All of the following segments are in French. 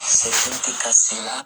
C'est une petite cassée là.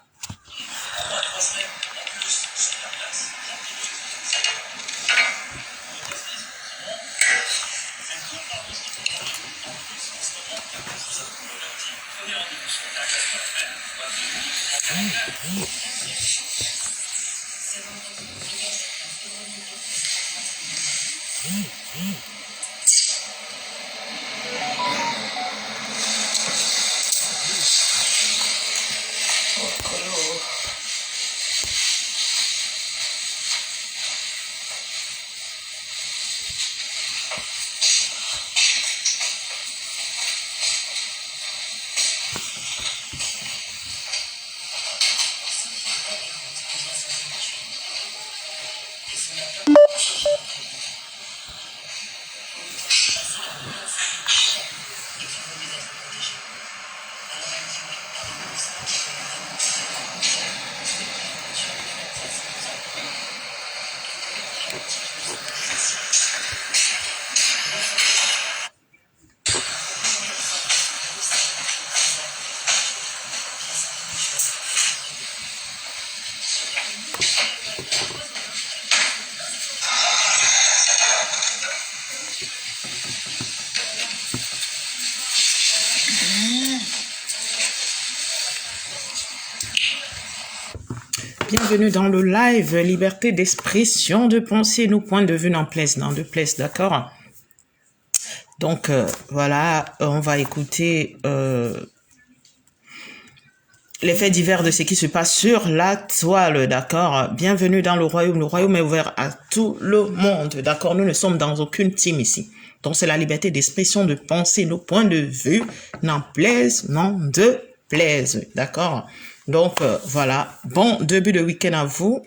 Bienvenue dans le live Liberté d'expression, de pensée, nos points de vue n'en plaisent, non, de plaisent, d'accord? Donc, voilà, on va écouter les faits divers de ce qui se passe sur la toile, d'accord? Bienvenue dans le royaume est ouvert à tout le monde, d'accord? Nous ne sommes dans aucune team ici. Donc, c'est la liberté d'expression, de pensée, nos points de vue n'en plaisent, non, de plaisent, d'accord? Donc, voilà, bon début de week-end à vous.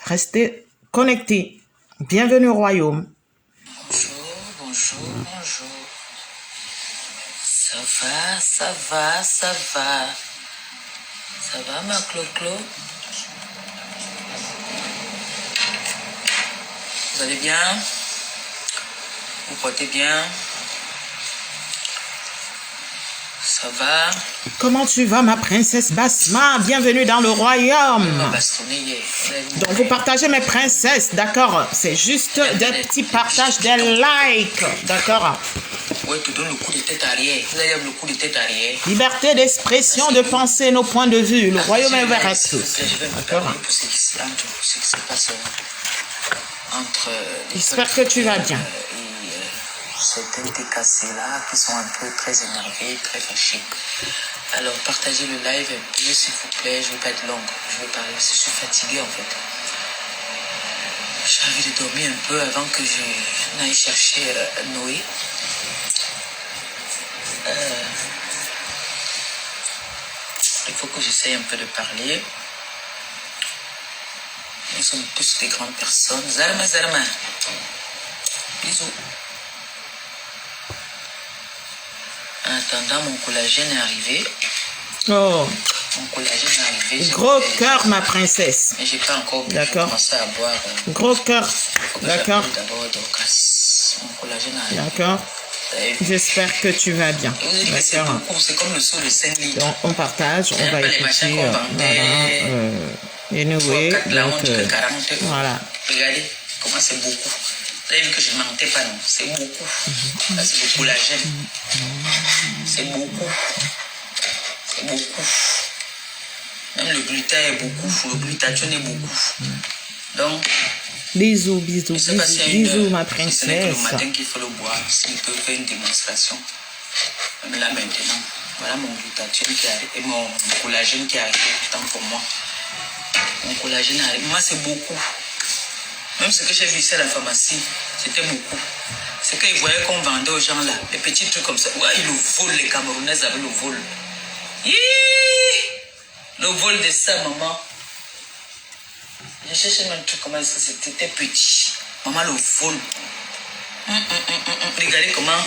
Restez connectés. Bienvenue au royaume. Bonjour, bonjour, bonjour. Ça va, ça va, ça va. Ça va, ma Clo-Clo? Vous allez bien? Vous portez bien? Ça va? Comment tu vas, ma princesse Basma? Bienvenue dans le royaume. Donc, vous partagez mes princesses, d'accord? C'est juste des petits partages, des likes, d'accord? Ouais, tu donnes le coup de tête arrière. Vous allez le coup de tête arrière. Liberté d'expression, de penser, nos points de vue. Le royaume est ouvert à tous. Je vais me D'accord? pour ce qui se passe entre... J'espère que tu vas bien. Certains des cassés là qui sont un peu très énervés, très fâchés. Alors partagez le live un peu s'il vous plaît, je ne vais pas être longue, je vais parler, je suis fatiguée en fait. J'ai envie de dormir un peu avant que je n'aille chercher Noé. Il faut que j'essaye un peu de parler. Nous sommes tous des grandes personnes. Zarma, Zarma. Bisous. En attendant, mon collagène est arrivé. Oh, Mon collagène est arrivé. gros cœur, ma princesse. Mais j'ai pas encore commencé à boire. Gros cœur. D'accord. D'abord, donc, mon collagène arrive. D'accord. J'espère que tu vas bien. D'accord. C'est comme le saut de 5 litres. Donc, on partage, on va écouter. Anyway, donc, voilà. Regardez comment c'est beaucoup. Vous avez vu que je ne mentais pas, non? C'est beaucoup. Ça, c'est le collagène. C'est beaucoup. C'est beaucoup. Même le gluten est beaucoup. Le glutathion est beaucoup. Donc, bisous, bisous, bisous, ma princesse. C'est le matin qu'il faut le boire. S'il peut faire une démonstration. Mais là, maintenant, voilà mon glutathion qui arrive et mon collagène qui arrive. Tant pour moi. Mon collagène arrive. Moi, c'est beaucoup. Même ce que j'ai vu ici à la pharmacie, c'était beaucoup. C'est qu'ils voyaient qu'on vendait aux gens là, les petits trucs comme ça. Ouais, ils le volent, les Camerounais avaient le vol. Le vol de ça, maman. Je cherchais même un truc comment est-ce que c'était petit. Maman le vole. Regardez comment.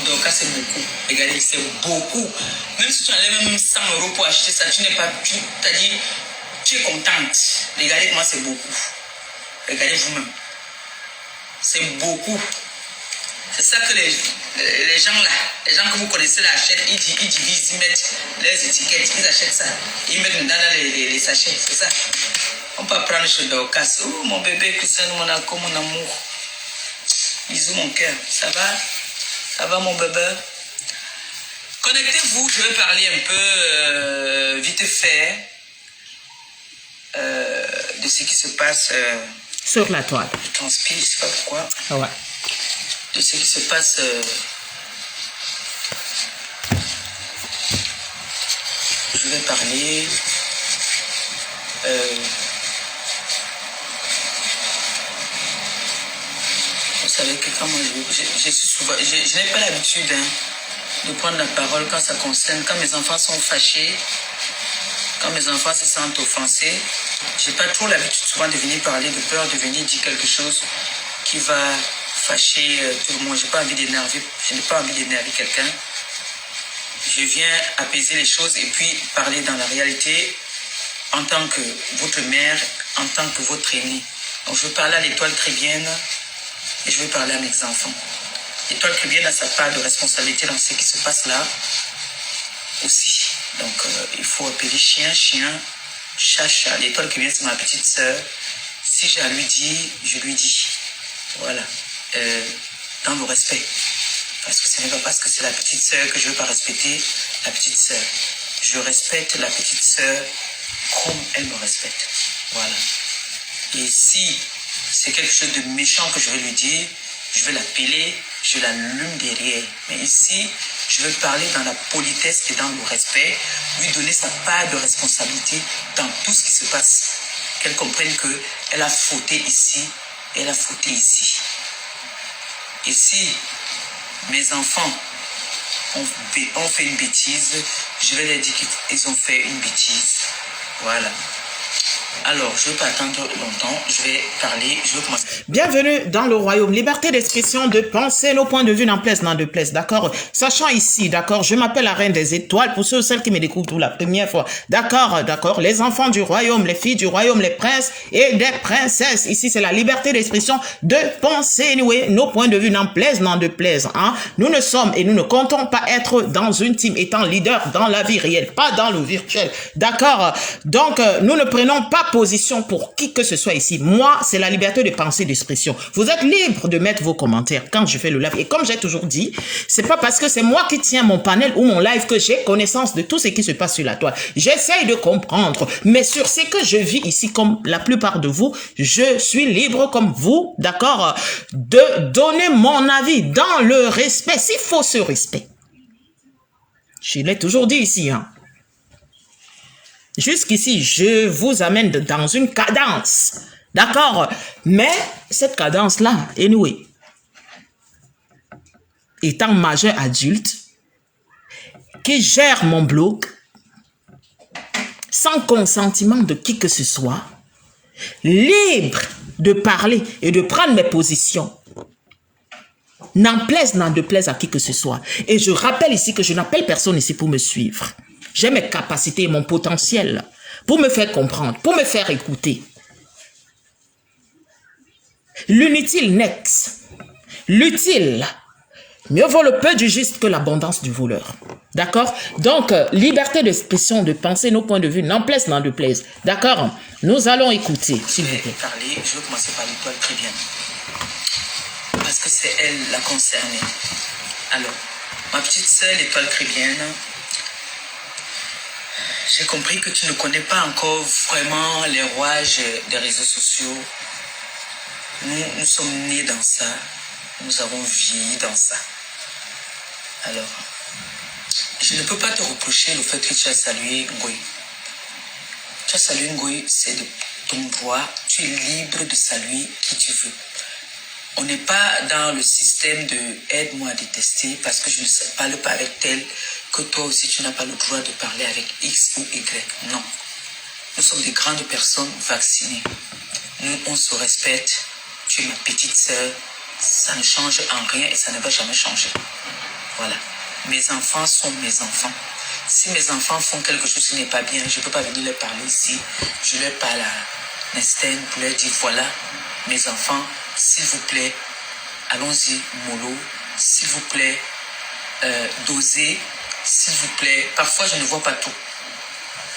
Donc, c'est beaucoup. Regardez, c'est beaucoup. Même si tu enlèves même 100 € pour acheter ça, tu n'es pas. Tu t'as dit. Tu es contente. Regardez comment c'est beaucoup. Regardez vous-même. C'est beaucoup. C'est ça que les gens là, les gens que vous connaissez là achètent, ils divisent, ils mettent les étiquettes, ils achètent ça, ils mettent dedans les sachets, c'est ça. On peut prendre chez Dorcas. Oh mon bébé, Christian, mon amour. Bisous mon cœur, ça va? Ça va mon bébé? Connectez-vous, je vais parler un peu vite fait de ce qui se passe sur la toile. Je transpire, je ne sais pas pourquoi. Ah ouais. De ce qui se passe je vais parler vous savez que quand moi je suis souvent, je n'ai pas l'habitude de prendre la parole quand ça concerne, quand mes enfants sont fâchés, quand mes enfants se sentent offensés. Je n'ai pas trop l'habitude souvent de venir parler, de peur de venir dire quelque chose qui va fâcher tout le monde. Je n'ai pas envie d'énerver quelqu'un. Je viens apaiser les choses et puis parler dans la réalité en tant que votre mère, en tant que votre aîné. Donc je vais parler à l'étoile chrétienne et je vais parler à mes enfants. L'étoile chrétienne a sa part de responsabilité dans ce qui se passe là aussi. Donc il faut appeler chien, chat, chat. L'étoile chrétienne c'est ma petite sœur. Si j'ai à lui dire, je lui dis. Voilà. Dans le respect. Parce que ce n'est pas parce que c'est la petite sœur que je ne veux pas respecter la petite sœur. Je respecte la petite sœur comme elle me respecte. Voilà. Et si c'est quelque chose de méchant que je vais lui dire, je vais l'appeler, je l'allume derrière. Mais ici, je vais parler dans la politesse et dans le respect, lui donner sa part de responsabilité dans tout ce qui se passe. Qu'elle comprenne qu'elle a fauté ici, elle a fauté ici. Et si mes enfants ont fait une bêtise, je vais leur dire qu'ils ont fait une bêtise. Voilà. Alors, je ne vais pas attendre longtemps, je vais parler, je vais commencer. Bienvenue dans le royaume. Liberté d'expression, de penser, nos points de vue n'en plaisent, n'en déplaisent, d'accord? Sachant ici, d'accord, je m'appelle la reine des étoiles, pour ceux ou celles qui me découvrent pour la première fois. D'accord, les enfants du royaume, les filles du royaume, les princes et des princesses. Ici, c'est la liberté d'expression, de penser, anyway, nos points de vue n'en plaisent, n'en déplaisent, hein? Nous ne sommes et nous ne comptons pas être dans une team étant leader dans la vie réelle, pas dans le virtuel, d'accord? Donc, nous ne prenons pas position pour qui que ce soit ici. Moi, c'est la liberté de penser, d'expression. Vous êtes libre de mettre vos commentaires quand je fais le live. Et comme j'ai toujours dit, c'est pas parce que c'est moi qui tiens mon panel ou mon live que j'ai connaissance de tout ce qui se passe sur la toile. J'essaye de comprendre, mais sur ce que je vis ici, comme la plupart de vous, je suis libre comme vous, d'accord, de donner mon avis dans le respect, s'il faut ce respect. Je l'ai toujours dit ici, hein. Jusqu'ici, je vous amène dans une cadence, d'accord? Mais cette cadence-là, anyway, étant majeur adulte, qui gère mon blog, sans consentement de qui que ce soit, libre de parler et de prendre mes positions, n'en plaise, n'en déplaise à qui que ce soit. Et je rappelle ici que je n'appelle personne ici pour me suivre. J'ai mes capacités et mon potentiel pour me faire comprendre, pour me faire écouter. L'inutile next. L'utile. Mieux vaut le peu du juste que l'abondance du voleur. D'accord? Donc, liberté d'expression, de penser, nos points de vue, n'en plaise, n'en déplaise. D'accord? Nous allons écouter, s'il vous plaît. Je vais commencer par l'étoile très bien. Parce que c'est elle la concernée. Alors, ma petite sœur, l'étoile chrétienne, j'ai compris que tu ne connais pas encore vraiment les rouages des réseaux sociaux. Nous sommes nés dans ça. Nous avons vieilli dans ça. Alors, je ne peux pas te reprocher le fait que tu as salué Ngoï. Tu as salué Ngoï, c'est de ton droit. Tu es libre de saluer qui tu veux. On n'est pas dans le système de aide-moi à détester parce que je ne parle pas avec tel que toi aussi tu n'as pas le droit de parler avec X ou Y. Non. Nous sommes des grandes personnes vaccinées. Nous, on se respecte. Tu es ma petite sœur. Ça ne change en rien et ça ne va jamais changer. Voilà. Mes enfants sont mes enfants. Si mes enfants font quelque chose qui n'est pas bien, je ne peux pas venir leur parler ici. Je leur parle à Nestin pour leur dire voilà, mes enfants, s'il vous plaît, allons-y, mollo, s'il vous plaît, dosez, s'il vous plaît. Parfois, je ne vois pas tout.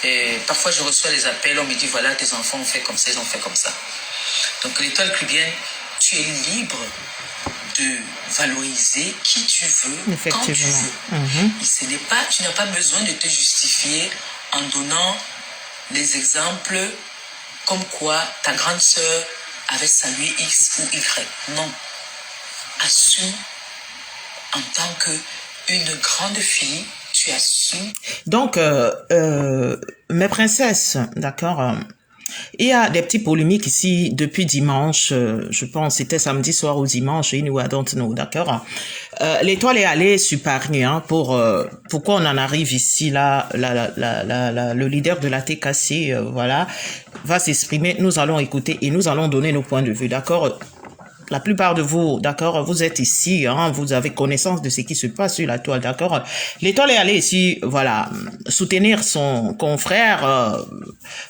Et parfois, je reçois des appels, on me dit, voilà, tes enfants ont fait comme ça, ils ont fait comme ça. Donc, l'étoile clubienne, tu es libre de valoriser qui tu veux, quand tu veux. Et ce n'est pas, tu n'as pas besoin de te justifier en donnant les exemples comme quoi ta grande sœur avait salué X ou Y. Non. Assume en tant qu'une grande fille, tu assumes. Donc, mes princesses, d'accord, il y a des petits polémiques ici depuis dimanche, je pense c'était samedi soir ou dimanche, I don't know, d'accord. L'étoile est allée sur Paris, hein, pourquoi on en arrive ici, là, le leader de la TKC, voilà, va s'exprimer, nous allons écouter et nous allons donner nos points de vue, d'accord. La plupart de vous, d'accord, vous êtes ici, hein, vous avez connaissance de ce qui se passe sur la toile, d'accord. L'étoile est allée ici, voilà, soutenir son confrère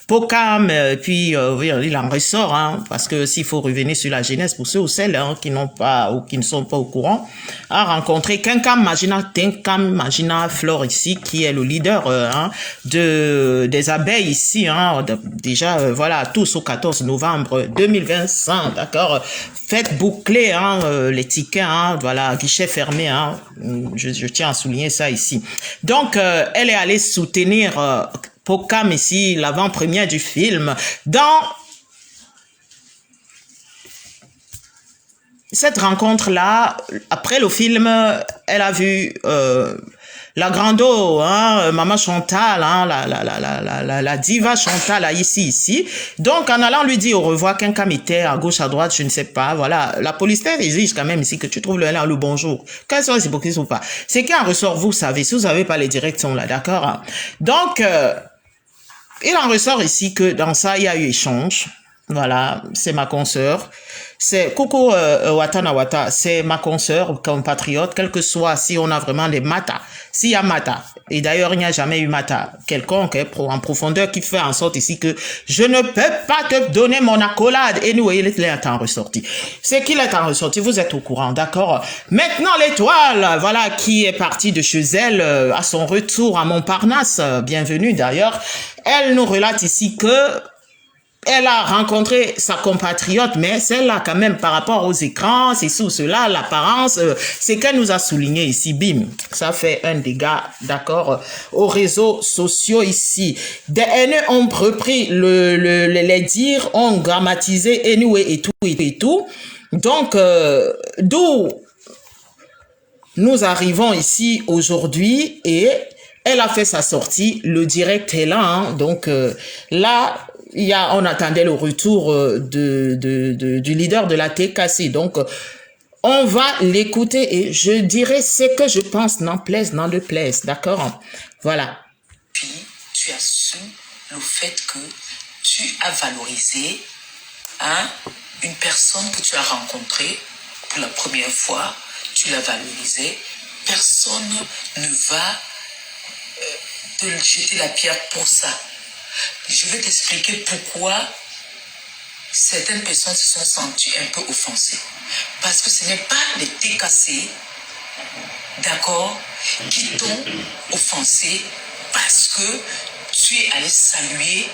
Pokam, puis il en ressort, hein, parce que s'il faut revenir sur la jeunesse, pour ceux ou celles hein, qui n'ont pas ou qui ne sont pas au courant, a rencontré Tenkam Magina Flore ici, qui est le leader hein, des abeilles ici, hein, déjà, voilà, tous au 14 novembre 2025, d'accord. Faites boucler hein, les tickets, hein, voilà, guichet fermé, hein, je tiens à souligner ça ici. Donc, elle est allée soutenir Pokam ici, l'avant-première du film, dans cette rencontre-là. Après le film, elle a vu la grando, hein, Maman Chantal, hein, la diva Chantal ici. Donc, en allant lui dire au revoir, Kenkam était à gauche, à droite, je ne sais pas, voilà. La police exige quand même ici que tu trouves le bonjour. Quels sont les hypocrites ou pas? C'est qui en ressort, vous savez, si vous n'avez pas les directions là, d'accord? Hein? Donc, il en ressort ici que dans ça, il y a eu échange. Voilà, c'est ma consoeur. C'est Coco Watanawata, c'est ma consoeur, compatriote, quel que soit si on a vraiment des matas. S'il y a mata, et d'ailleurs il n'y a jamais eu mata quelconque en profondeur qui fait en sorte ici que je ne peux pas te donner mon accolade. Et nous, il est en ressorti. C'est qu'il est en ressorti, vous êtes au courant, d'accord? Maintenant, l'étoile, voilà, qui est partie de chez elle à son retour à Montparnasse, bienvenue d'ailleurs, elle nous relate ici que elle a rencontré sa compatriote, mais celle-là, quand même, par rapport aux écrans, c'est sous cela, l'apparence, c'est qu'elle nous a souligné ici, bim, ça fait un dégât, d'accord, aux réseaux sociaux ici. Des haineux ont repris les dires, ont grammatisé anyway et tout. Donc, d'où nous arrivons ici aujourd'hui et elle a fait sa sortie, le direct est là, hein, donc là, on attendait le retour du leader de la TKC. Donc, on va l'écouter et je dirais ce que je pense, n'en plaise, n'en déplaise. D'accord? Voilà. Puis, tu assumes le fait que tu as valorisé hein, une personne que tu as rencontrée pour la première fois. Tu l'as valorisée. Personne ne va te jeter la pierre pour ça. Je vais t'expliquer pourquoi certaines personnes se sont senties un peu offensées. Parce que ce n'est pas les TKC, d'accord, qui t'ont offensé parce que tu es allé saluer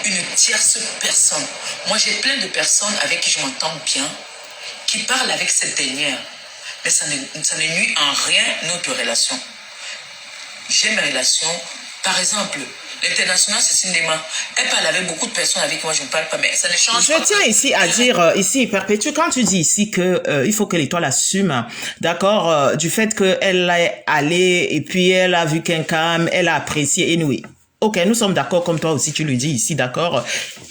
une tierce personne. Moi, j'ai plein de personnes avec qui je m'entends bien, qui parlent avec cette dernière. Mais ça ne nuit en rien notre relation. J'ai mes relations, par exemple, l'international, c'est cinéma. Elle parle avec beaucoup de personnes avec qui moi je ne parle pas, mais ça ne change pas. Je tiens ici à dire, ici, Perpétue, quand tu dis ici que il faut que l'étoile assume, d'accord, du fait qu'elle est allée et puis elle a vu Kenkam, elle a apprécié, anyway. Ok, nous sommes d'accord comme toi aussi, tu le dis ici, d'accord.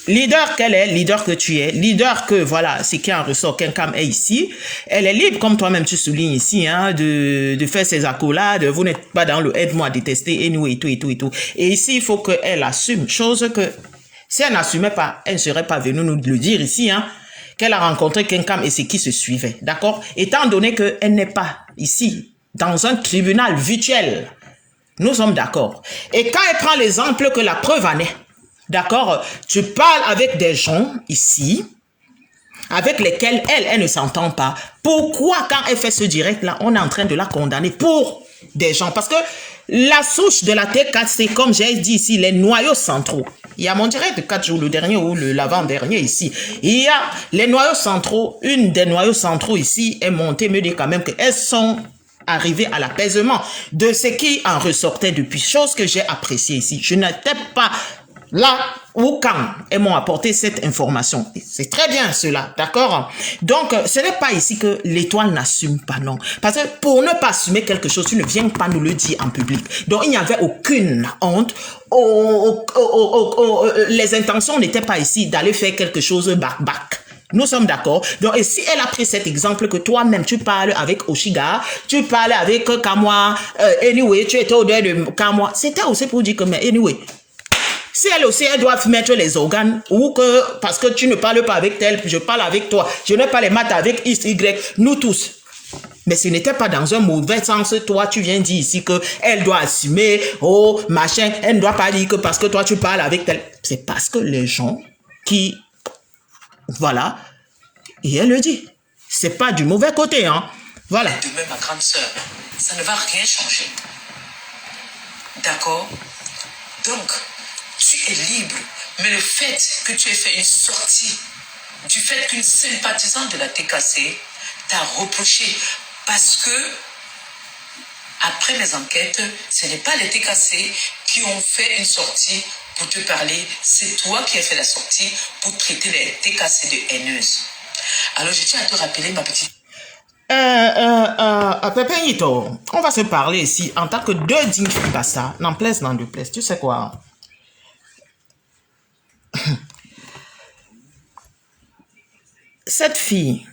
Leader qu'elle est, leader que tu es, leader que, voilà, c'est qui en ressort, Kenkam est ici. Elle est libre, comme toi-même tu soulignes ici, hein, de faire ses accolades. Vous n'êtes pas dans le aide-moi à détester, anyway, et tout. Et ici, il faut qu'elle assume, chose que, si elle n'assumait pas, elle ne serait pas venue nous le dire ici, hein, qu'elle a rencontré Kenkam et c'est qui se suivait, d'accord. Étant donné qu'elle n'est pas ici, dans un tribunal virtuel, nous sommes d'accord. Et quand elle prend l'exemple que la preuve en est, d'accord, tu parles avec des gens ici, avec lesquels elle ne s'entend pas. Pourquoi quand elle fait ce direct-là, on est en train de la condamner pour des gens? Parce que la souche de la T4, c'est comme j'ai dit ici, les noyaux centraux. Il y a mon direct de 4 jours, le dernier ou l'avant-dernier ici. Il y a les noyaux centraux. Une des noyaux centraux ici est montée, me dit quand même qu'elles sont arrivées à l'apaisement de ce qui en ressortait depuis. Chose que j'ai appréciée ici. Je n'étais pas là ou quand elles m'ont apporté cette information. C'est très bien cela, d'accord? Donc, ce n'est pas ici que l'étoile n'assume pas, non. Parce que pour ne pas assumer quelque chose, tu ne viens pas nous le dire en public. Donc, il n'y avait aucune honte. Les intentions n'étaient pas ici d'aller faire quelque chose back-back. Nous sommes d'accord. Donc, et si elle a pris cet exemple que toi-même, tu parles avec Oshiga, tu parles avec Kamwa, anyway, tu étais au-delà de Kamwa, c'était aussi pour dire que, mais anyway, si elle aussi, elle doit mettre les organes, ou que, parce que tu ne parles pas avec elle, je parle avec toi, je n'ai pas les maths avec X, Y, nous tous. Mais ce n'était pas dans un mauvais sens, toi, tu viens dire ici que elle doit assumer, oh, machin, elle ne doit pas dire que parce que toi, tu parles avec elle. C'est parce que les gens qui, voilà, et elle le dit. C'est pas du mauvais côté, hein. Voilà. Demain, ma grande sœur, ça ne va rien changer. D'accord? Donc, tu es libre, mais le fait que tu aies fait une sortie, du fait qu'une sympathisante de la TKC t'a reproché, parce que, après mes enquêtes, ce n'est pas les TKC qui ont fait une sortie pour te parler, c'est toi qui as fait la sortie pour traiter les TKC de haineuses. Alors, je tiens à te rappeler, ma petite... Pépénito, on va se parler ici en tant que deux dignes filles bassa, n'en plaise, n'en déplaise. Tu sais quoi? Cette fille,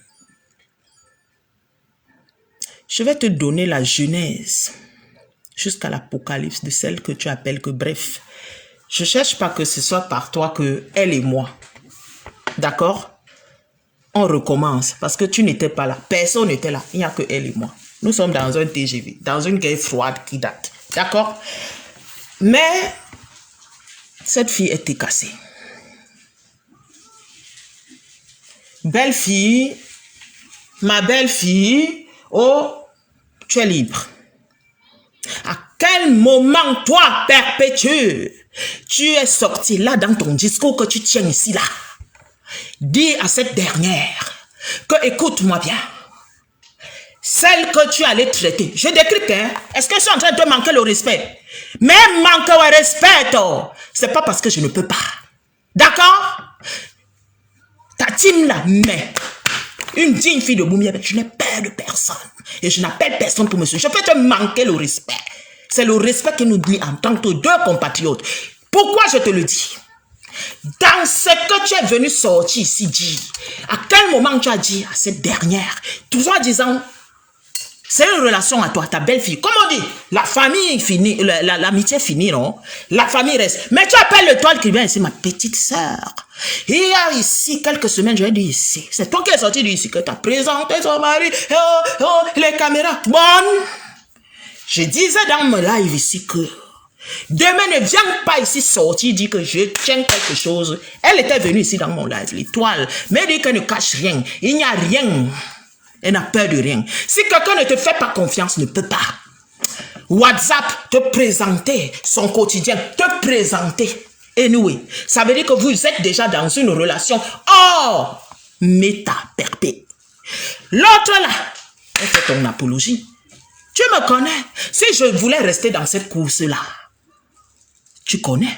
je vais te donner la genèse jusqu'à l'apocalypse de celle que tu appelles que bref. Je cherche pas que ce soit par toi que elle et moi. D'accord? On recommence parce que tu n'étais pas là. Personne n'était là. Il n'y a que elle et moi. Nous sommes dans un TGV, dans une guerre froide qui date. D'accord? Mais cette fille était cassée. Belle fille, ma belle fille, oh, tu es libre. À quel moment, toi, perpétueux, tu es sorti là dans ton discours que tu tiens ici, là? Dis à cette dernière que, écoute-moi bien, celle que tu allais traiter, je décrypte, hein? Est-ce que je suis en train de te manquer le respect? Mais manquer le respect, oh, c'est pas parce que je ne peux pas. D'accord? Ta team là, mais une digne fille de Boumia, je n'ai peur de personne. Et je n'appelle personne pour me suivre. Je peux te manquer le respect. C'est le respect que nous dit en tant que deux compatriotes. Pourquoi je te le dis? Dans ce que tu es venu sortir ici, dis, à quel moment tu as dit à cette dernière, tout en disant, c'est une relation à toi, ta belle-fille. Comme on dit, la famille finit, l'amitié finit, non? La famille reste. Mais tu appelles le toile qui vient ici, ma petite sœur. Il y a ici quelques semaines, je l'ai dit ici. C'est toi qui es sorti d'ici, que tu as présenté ton mari. Les caméras. Bonne. Je disais dans mon live ici que demain ne viens pas ici sortir, dire que je tiens quelque chose. Elle était venue ici dans mon live, l'étoile. Mais elle dit qu'elle ne cache rien. Il n'y a rien. Elle n'a peur de rien. Si quelqu'un ne te fait pas confiance, ne peut pas. WhatsApp, te présenter son quotidien, te présenter. Anyway, ça veut dire que vous êtes déjà dans une relation hors méta perpé. L'autre là, elle fait ton apologie. Tu me connais. Si je voulais rester dans cette course-là, tu connais.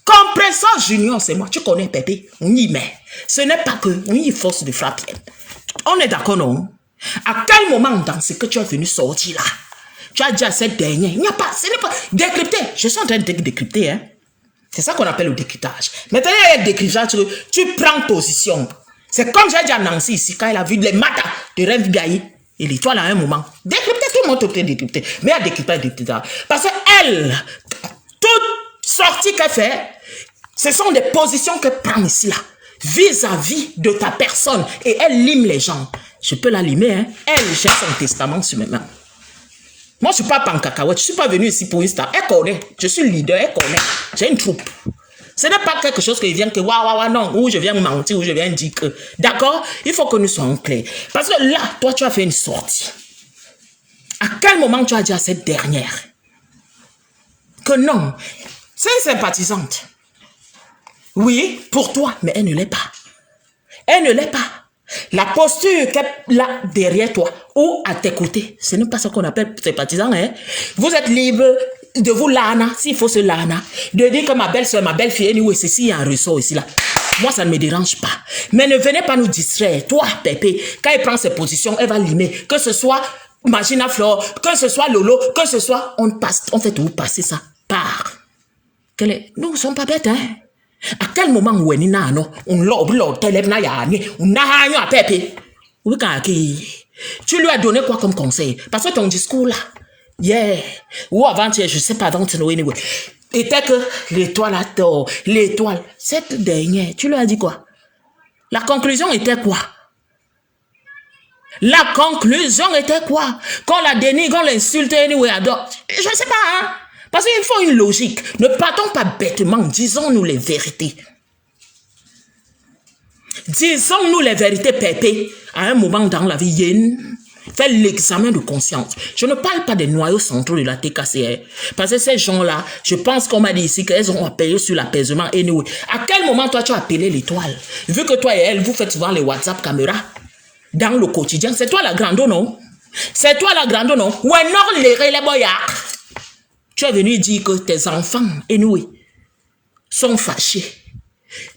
Compresseur Junior, c'est moi. Tu connais, Pépé. On y met. Ce n'est pas que on y force de frapper. On est d'accord, non? À quel moment dans ce que tu es venu sortir là, tu as dit à cette dernière, il n'y a pas, ce n'est pas décrypté. Je suis en train de décrypter, hein. C'est ça qu'on appelle le décryptage. Maintenant, il y a le décryptage, tu prends position. C'est comme j'ai dit à Nancy ici, quand elle a vu les matas de Rêve Gaï, et l'étoile à un moment. Décrypter, tout le monde peut décrypter. Mais elle a décrypté. Parce qu'elle, toute sortie qu'elle fait, ce sont des positions qu'elle prend ici, là. Vis-à-vis de ta personne. Et elle lime les gens. Je peux la limer, hein. Elle, j'ai son testament sur mes mains. Moi, je ne suis pas pancacahuète. Je ne suis pas venu ici pour une star. Elle connaît. Je suis leader, elle connaît. J'ai une troupe. Ce n'est pas quelque chose qui vient que waouh, non, ou je viens mentir, ou je viens dire que. D'accord? Il faut que nous soyons clairs. Parce que là, toi, tu as fait une sortie. À quel moment tu as dit à cette dernière que non, c'est une sympathisante. Oui, pour toi, mais elle ne l'est pas. Elle ne l'est pas. La posture qu'elle a derrière toi ou à tes côtés, ce n'est pas ce qu'on appelle sympathisant. Hein? Vous êtes libre de vous lana, s'il faut se lana, de dire que ma belle-soeur, ma belle-fille, anyway, ceci, il y a un ressort ici, là. Moi, ça ne me dérange pas. Mais ne venez pas nous distraire. Toi, Pépé, quand elle prend ses positions, elle va limer. Que ce soit Magina Flore, que ce soit Lolo, que ce soit, on fait tout passer ça par. Nous ne sommes pas bêtes, hein. À quel moment où on l'obre, à Pépé. Tu lui as donné quoi comme conseil? Parce que ton discours là, yeah, ou avant-hier, je sais pas, anyway, était que l'étoile a tort, l'étoile. Cette dernière, tu lui as dit quoi? La conclusion était quoi? La conclusion était quoi? Qu'on la dénigre, qu'on l'insulte, anyway, adore. Je sais pas, hein? Parce qu'il faut une logique. Ne partons pas bêtement, disons-nous les vérités. Disons-nous les vérités, Pépé. À un moment dans la vie, Yen, fais l'examen de conscience. Je ne parle pas des noyaux centraux de la TKCR. Parce que ces gens-là, je pense qu'on m'a dit ici qu'elles ont appelé sur l'apaisement. Anyway, à quel moment toi tu as appelé l'étoile? Vu que toi et elle, vous faites souvent les WhatsApp caméras dans le quotidien. C'est toi la grande, non? C'est toi la grande, non? Ou non, les boyards. Tu es venu dire que tes enfants, anyway, sont fâchés.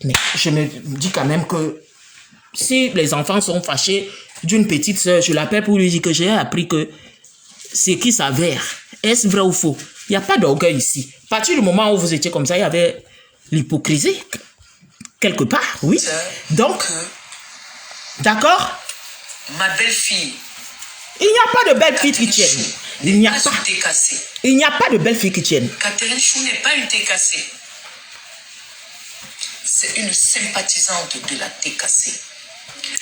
Mais je me dis quand même que si les enfants sont fâchés d'une petite soeur, je l'appelle pour lui dire que j'ai appris que ce qui s'avère, est-ce vrai ou faux? Il n'y a pas d'orgueil ici. À partir du moment où vous étiez comme ça, il y avait l'hypocrisie. Quelque part, oui. Donc, d'accord? Ma belle-fille. Il n'y a pas de belle-fille qui tienne. Il n'y a pas. Il n'y a pas de belle-fille qui tienne. Catherine Chou n'est pas une TKC. C'est une sympathisante de la TKC.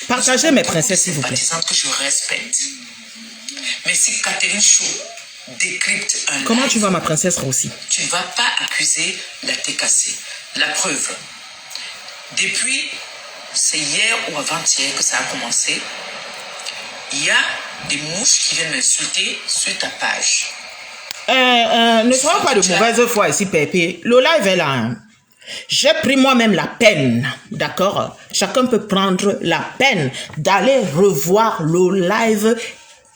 Partagez mes princesses, s'il vous plaît. Sympathisante que je respecte. Mais si Catherine Chou décrypte un Comment live, tu vas, ma princesse Rossi? tu ne vas pas accuser la TKC. La preuve. Depuis, c'est hier ou avant-hier que ça a commencé. Il y a des mouches qui viennent m'insulter sur ta page. Ne soyons pas de mauvaise foi ici, Pépé. Le live est là. Hein. J'ai pris moi-même la peine, d'accord? Chacun peut prendre la peine d'aller revoir le live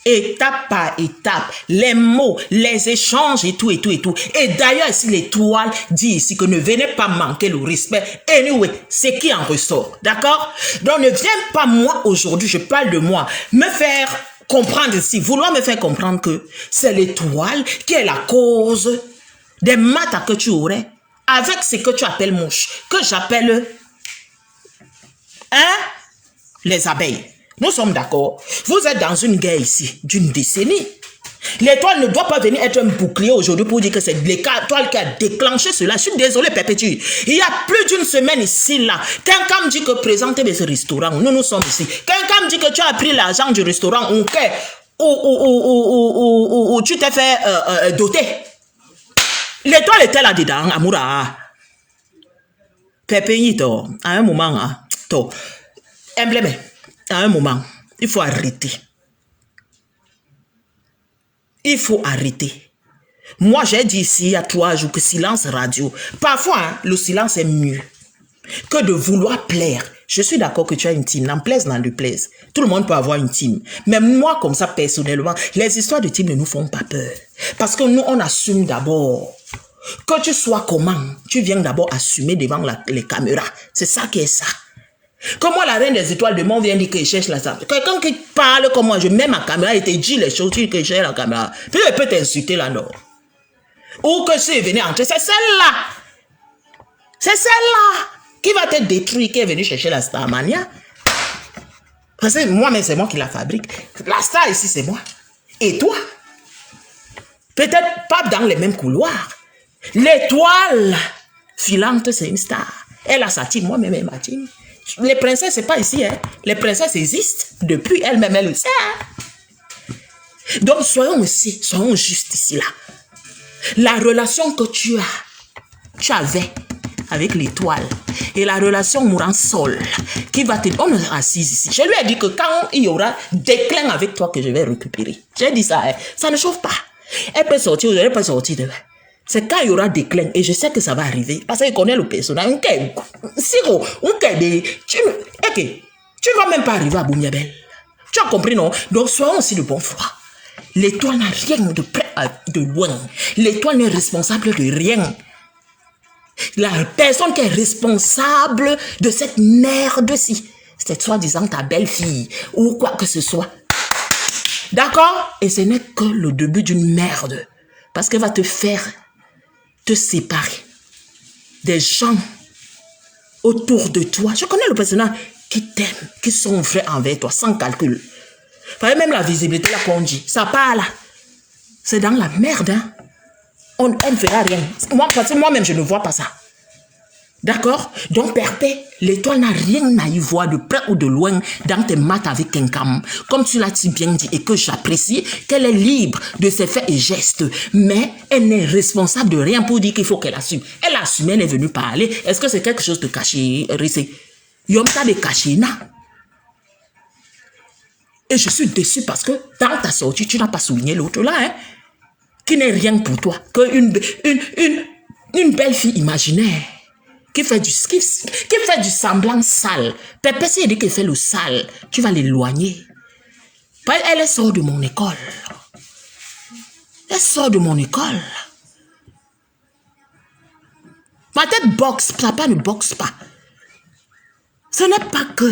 étape par étape, les mots, les échanges et tout, et tout, et tout. Et d'ailleurs, ici, l'étoile dit ici que ne venez pas manquer le respect. Anyway, c'est qui en ressort, d'accord? Donc, ne viens pas moi aujourd'hui, je parle de moi, me faire comprendre ici, vouloir me faire comprendre que c'est l'étoile qui est la cause des maths que tu aurais avec ce que tu appelles mouche, que j'appelle, hein, les abeilles. Nous sommes d'accord. Vous êtes dans une guerre ici, d'une décennie. L'étoile ne doit pas venir être un bouclier aujourd'hui pour dire que c'est l'étoile qui a déclenché cela. Je suis désolé, Perpétue. Il y a plus d'une semaine ici, là. Quelqu'un me dit que présentez ce restaurant. Nous sommes ici. Quelqu'un me dit que tu as pris l'argent du restaurant ou tu t'es fait doter. L'étoile était là-dedans, Amoura. Pépé, à un moment, emblème. À un moment, il faut arrêter. Il faut arrêter. Moi, j'ai dit ici, il y a 3 jours, que silence radio. Parfois, hein, le silence est mieux que de vouloir plaire. Je suis d'accord que tu as une team, n'en plaise, n'en déplaise. Tout le monde peut avoir une team. Mais moi, comme ça, personnellement, les histoires de team ne nous font pas peur. Parce que nous, on assume d'abord. Que tu sois comment, tu viens d'abord assumer devant les caméras. C'est ça qui est ça. Comme moi, la reine des étoiles de monde vient dire que je cherche la caméra. Quelqu'un qui parle comme moi, je mets ma caméra et te dit les choses, tu dis que je cherche la caméra. Puis elle peut t'insulter là, non. Ou que si elle venait entrer, c'est celle-là. C'est celle-là qui va te détruire, qui est venue chercher la Starmania. Parce que moi-même, c'est moi qui la fabrique. La star ici, c'est moi. Et toi? Peut-être pas dans les mêmes couloirs. L'étoile filante, c'est une star. Elle a sa team, moi-même, elle ma team. Les princesses, c'est pas ici. Hein. Les princesses existent depuis elles-mêmes, elles le savent. Donc, soyons justes ici, là. La relation que tu avais avec l'étoile. Et la relation mourant sol qui va te... On est assis ici. Je lui ai dit que quand il y aura déclin avec toi que je vais récupérer. J'ai dit ça, hein. Ça ne chauffe pas. Elle peut sortir aujourd'hui, elle peut sortir demain. C'est quand il y aura déclin. Et je sais que ça va arriver. Parce qu'il connaît le personnage. Tu ne vas même pas arriver à Boumiabel. Tu as compris, non? Donc, soyons aussi de bon foi. L'étoile n'a rien de près de loin. L'étoile n'est responsable de rien. La personne qui est responsable de cette merde-ci, c'est soi-disant ta belle-fille ou quoi que ce soit. D'accord? Et ce n'est que le début d'une merde. Parce qu'elle va te faire te séparer des gens autour de toi. Je connais le personnage qui t'aime, qui sont vrais envers toi, sans calcul. Même la visibilité, là qu'on dit, ça part là. C'est dans la merde, hein. On ne fera rien. Moi-même, je ne vois pas ça. D'accord? Donc, Perpé, l'étoile n'a rien à y voir de près ou de loin dans tes maths avec un cam. Comme tu l'as si bien dit et que j'apprécie, qu'elle est libre de ses faits et gestes. Mais elle n'est responsable de rien pour dire qu'il faut qu'elle assume. Elle assume, elle est venue parler. Est-ce que c'est quelque chose de caché, Rissé? Yom ta de caché, non? Et je suis déçu parce que dans ta sortie, tu n'as pas souligné l'autre là, hein? Qui n'est rien pour toi qu'une belle fille imaginaire qui fait du semblant sale. Pépé, si elle dit qu'elle fait le sale, tu vas l'éloigner. Elle sort de mon école. Elle sort de mon école. Ma tête boxe, papa ne boxe pas. Ce n'est pas que,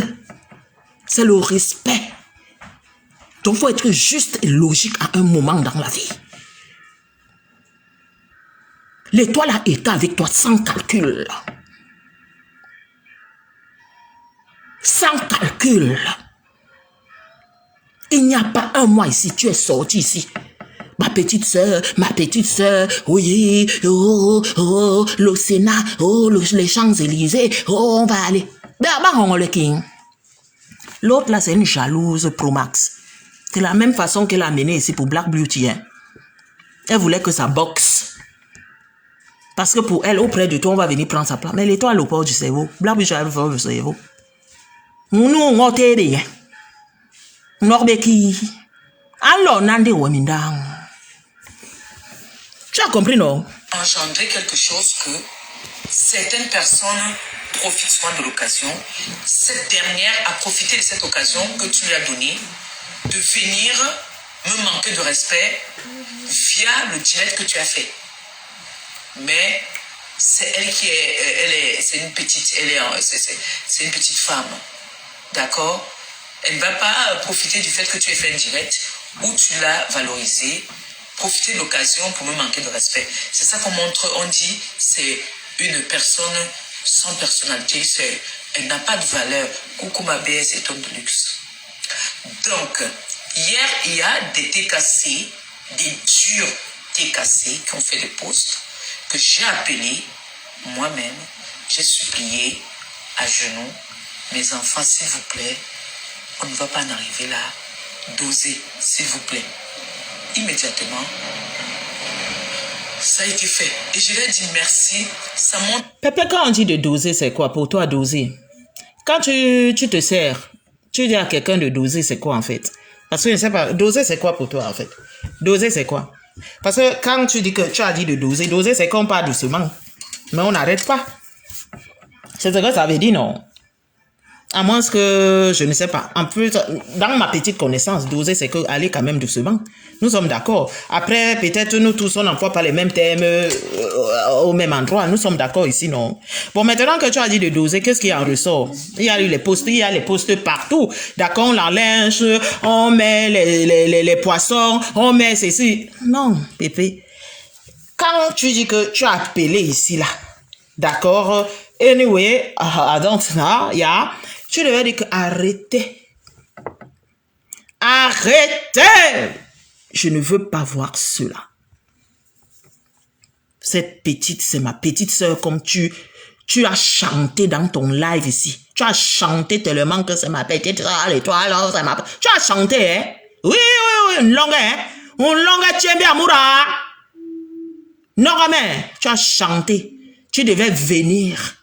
c'est le respect. Donc, il faut être juste et logique à un moment dans la vie. L'étoile a été avec toi sans calcul. Sans calcul. Il n'y a pas un mois ici, tu es sorti ici. Ma petite sœur, oui, le Sénat, les Champs-Élysées, on va aller. L'autre là, c'est une jalouse Pro Max. C'est la même façon qu'elle a amené ici pour Black Beauty. Hein. Elle voulait que ça boxe. Parce que pour elle, auprès de toi, on va venir prendre sa place. Mais l'étoile au port du cerveau. Black Beauty a le port du cerveau. Nous, on t'aide. Norbeki. Alors, Nande Wamindang. Tu as compris, non? Engendrer quelque chose que certaines personnes profitent souvent de l'occasion. Cette dernière a profité de cette occasion que tu lui as donnée de venir me manquer de respect via le direct que tu as fait. Mais c'est elle qui est, c'est une petite, c'est une petite femme, d'accord? Elle ne va pas profiter du fait que tu aies fait un direct où tu l'as valorisé, profiter de l'occasion pour me manquer de respect. C'est ça qu'on montre, on dit, c'est une personne sans personnalité, elle n'a pas de valeur. Coucou ma BS, c'est homme de luxe. Donc, hier, il y a des TKC, des durs TKC qui ont fait des posts que j'ai appelés moi-même, j'ai supplié à genoux, mes enfants, s'il vous plaît, on ne va pas en arriver là, doser, s'il vous plaît. Immédiatement, ça a été fait. Et je lui ai dit merci, ça montre... Pépé, quand on dit de doser, c'est quoi pour toi doser? Quand tu te sers, tu dis à quelqu'un de doser, c'est quoi en fait? Parce que je ne sais pas, doser c'est quoi pour toi en fait? Doser c'est quoi? Parce que quand tu dis que tu as dit de doser, doser c'est qu'on part doucement. Mais on n'arrête pas. C'est ce que ça veut dire, non? À moins que, je ne sais pas, en plus, dans ma petite connaissance, doser, c'est que aller quand même doucement. Nous sommes d'accord. Après, peut-être nous tous, on n'emploie pas les mêmes termes au même endroit. Nous sommes d'accord ici, non? Bon, maintenant que tu as dit de doser, qu'est-ce qui en ressort? Il y a les postes partout. D'accord, on l'enlinge, on met les poissons, on met ceci. Non, Pépé. Quand tu dis que tu as appelé ici, là, d'accord, anyway, I don't know, yeah. Tu devais dire que arrêtez. Arrêtez. Je ne veux pas voir cela. Cette petite, c'est ma petite sœur comme tu as chanté dans ton live ici. Tu as chanté tellement que c'est ma petite sœur, l'étoile, c'est ma... Tu as chanté, hein? Oui, une longue, hein? Une longue, tiens bien, Moura. Non, mais tu as chanté. Tu devais venir.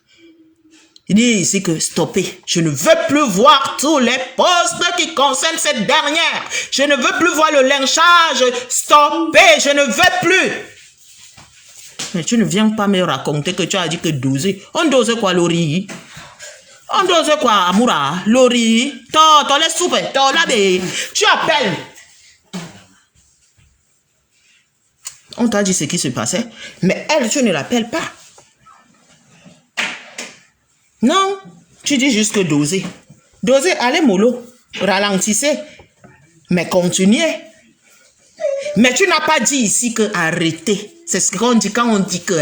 Il dit ici que stoppez. Je ne veux plus voir tous les postes qui concernent cette dernière. Je ne veux plus voir le lynchage. Stoppez. Je ne veux plus. Mais tu ne viens pas me raconter que tu as dit que doser. On dose quoi, Lori? On dose quoi, Amoura? Lori? T'en laisse souper. T'en là, tu appelles. On t'a dit ce qui se passait. Mais elle, tu ne l'appelles pas. Non, tu dis juste que doser. Doser, allez mollo, ralentissez, mais continuez. Mais tu n'as pas dit ici que arrêtez. C'est ce qu'on dit quand on dit que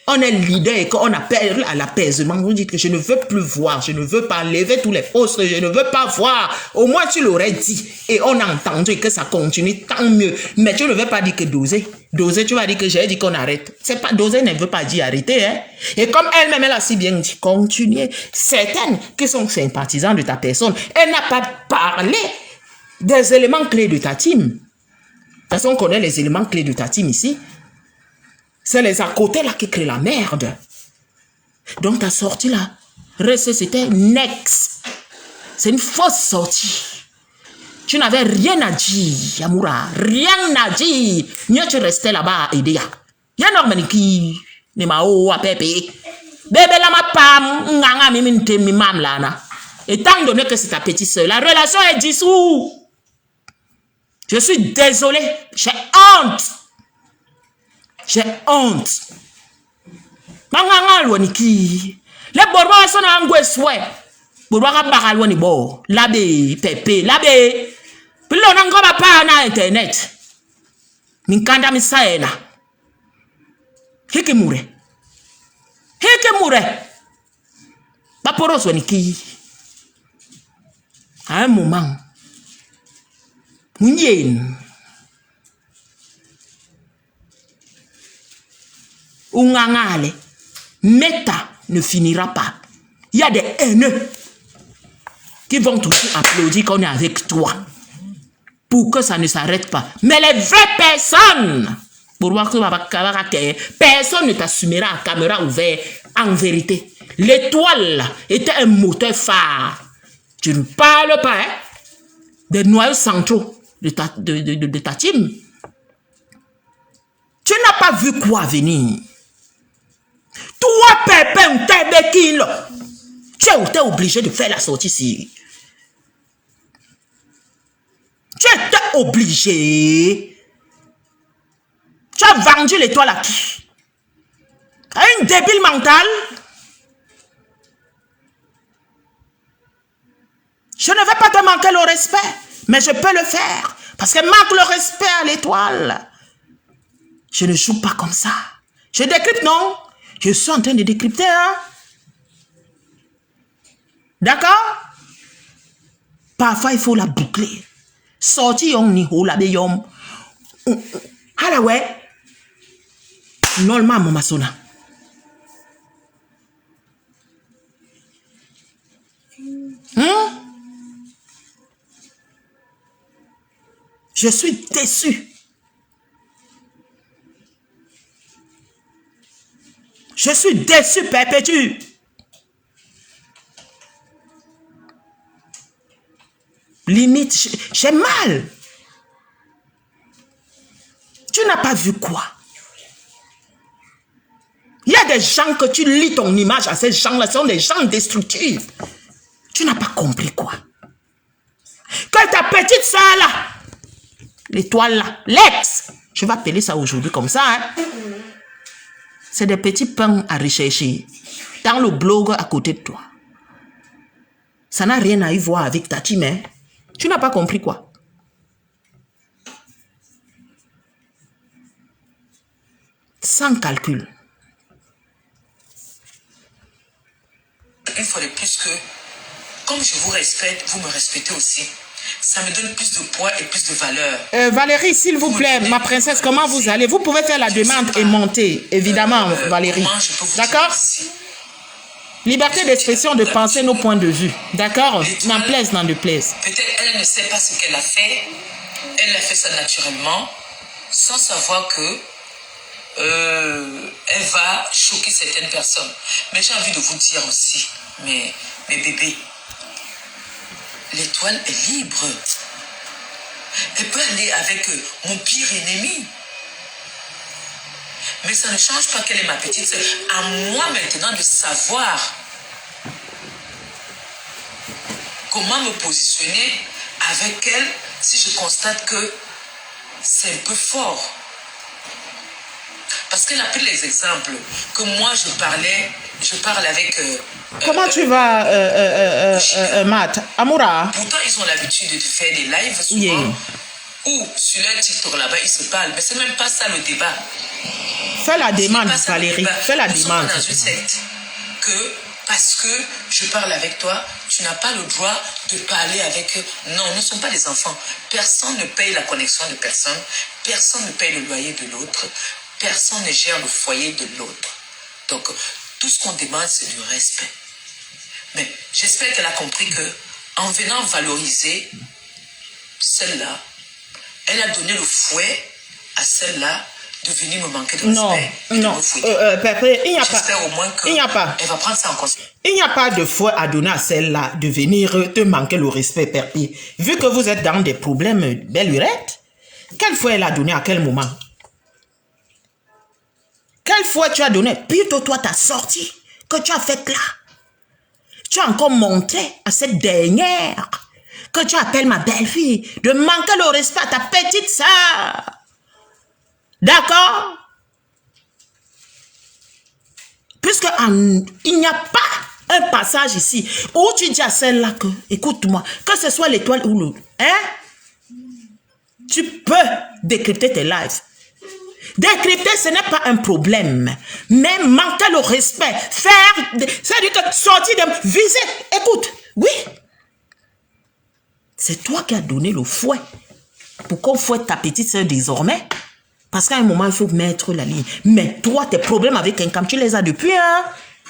on est leader et qu'on appelle à l'apaisement. Vous dites que je ne veux plus voir, je ne veux pas lever tous les postes, je ne veux pas voir. Au moins tu l'aurais dit et on a entendu que ça continue, tant mieux. Mais tu ne veux pas dire que doser. Doser, tu vas dire que j'ai dit qu'on arrête. C'est pas, doser ne veut pas dire arrêter. Hein? Et comme elle-même, elle a si bien dit, continuez. Certaines qui sont sympathisants de ta personne, elle n'a pas parlé des éléments clés de ta team. De toute façon, on connaît les éléments clés de ta team ici. C'est les à côté là qui créent la merde. Donc ta sortie là, c'était next. C'est une fausse sortie. Tu n'avais rien à dire, Amoura. Rien à dire. Mieux tu restais là-bas à aider. Y'a normal qui ne m'a ou à pépé. Bébé la ma pam, nganga miminte mi mam lana. Étant donné que c'est ta petite soeur, la relation est dissoute. Je suis désolé. J'ai honte. J'ai honte. Manganga lwaniki. Les borba sont en gweswe. Borba ka lwani bo. Labe pepe, labe. Pilo na ngoma pa na internet. Minkanda misaena. Hikimure. Hikimure. Baporos waniki. À un moment. Mouyen. Ungangale, Meta ne finira pas. Il y a des haineux qui vont toujours applaudir qu'on est avec toi pour que ça ne s'arrête pas. Mais les vraies personnes, personne ne t'assumera à caméra ouverte en vérité. L'étoile était un moteur phare. Tu ne parles pas des noyaux centraux de ta team. Tu n'as pas vu quoi venir. Toi, Pépin, tu es obligé de faire la sortie ici. Tu étais obligé. Tu as vendu l'étoile à qui? À une débile mentale? Je ne vais pas te manquer le respect, mais je peux le faire. Parce que manque le respect à l'étoile. Je ne joue pas comme ça. Je décrypte, non? Je suis en train de décrypter, hein? D'accord? Parfois, il faut la boucler. Sorti on ni ho la beyom. Hala ouais. Normalement, mon masona. Je suis déçu. Je suis déçu, Perpétue. Limite, j'ai mal. Tu n'as pas vu quoi? Il y a des gens que tu lis ton image à ces gens-là, ce sont des gens destructifs. Tu n'as pas compris quoi? Que ta petite soeur là, l'étoile là, l'ex, je vais appeler ça aujourd'hui comme ça, hein? C'est des petits pains à rechercher dans le blog à côté de toi. Ça n'a rien à y voir avec ta team, hein? Tu n'as pas compris quoi? Sans calcul. Une fois de plus que, comme je vous respecte, vous me respectez aussi. Ça me donne plus de poids et plus de valeur. Valérie, s'il vous plaît, ma princesse, comment vous allez? Vous pouvez faire la demande et monter, évidemment, Valérie. D'accord? Liberté d'expression, de penser nos points de vue. D'accord? N'en plaise, n'en déplaise. Peut-être elle ne sait pas ce qu'elle a fait. Elle a fait ça naturellement, sans savoir que elle elle va choquer certaines personnes. Mais j'ai envie de vous dire aussi, mes bébés, l'étoile est libre. Elle peut aller avec mon pire ennemi. Mais ça ne change pas qu'elle est ma petite sœur. À moi maintenant de savoir comment me positionner avec elle si je constate que c'est un peu fort. Parce qu'elle a pris les exemples que moi je parle avec... Comment tu vas, Matt? Amoura? Pourtant, ils ont l'habitude de faire des lives souvent. Ou sur leur TikTok là-bas, ils se parlent. Mais c'est même pas ça le débat. Fais la demande, Valérie. Fais la demande. Dans une secte que parce que je parle avec toi, tu n'as pas le droit de parler avec eux. Non, nous ne sommes pas des enfants. Personne ne paye la connexion de personne. Personne ne paye le loyer de l'autre. Personne ne gère le foyer de l'autre. Donc, tout ce qu'on demande, c'est du respect. Mais j'espère qu'elle a compris que en venant valoriser celle-là, elle a donné le fouet à celle-là de venir me manquer de respect. Non, Pépé, il n'y a pas. J'espère au moins qu'elle va prendre ça en considération. Il n'y a pas de fouet à donner à celle-là de venir te manquer le respect, Pépé. Vu que vous êtes dans des problèmes, belle lurette, quel fouet elle a donné à quel moment? Quel fouet tu as donné? Plutôt toi, ta sortie que tu as faite là. Tu as encore montré à cette dernière que tu appelles ma belle-fille de manquer le respect à ta petite sœur. D'accord? Puisque il n'y a pas un passage ici où tu dis à celle-là que, écoute-moi, que ce soit l'étoile ou l'autre, hein? Tu peux décrypter tes lives. Décrypter, ce n'est pas un problème. Mais manquer le respect, c'est-à-dire que sortir de viser, écoute, oui. C'est toi qui as donné le fouet pour qu'on fouette ta petite soeur désormais. Parce qu'à un moment, il faut mettre la ligne. Mais toi, tes problèmes avec quelqu'un, tu les as depuis, hein?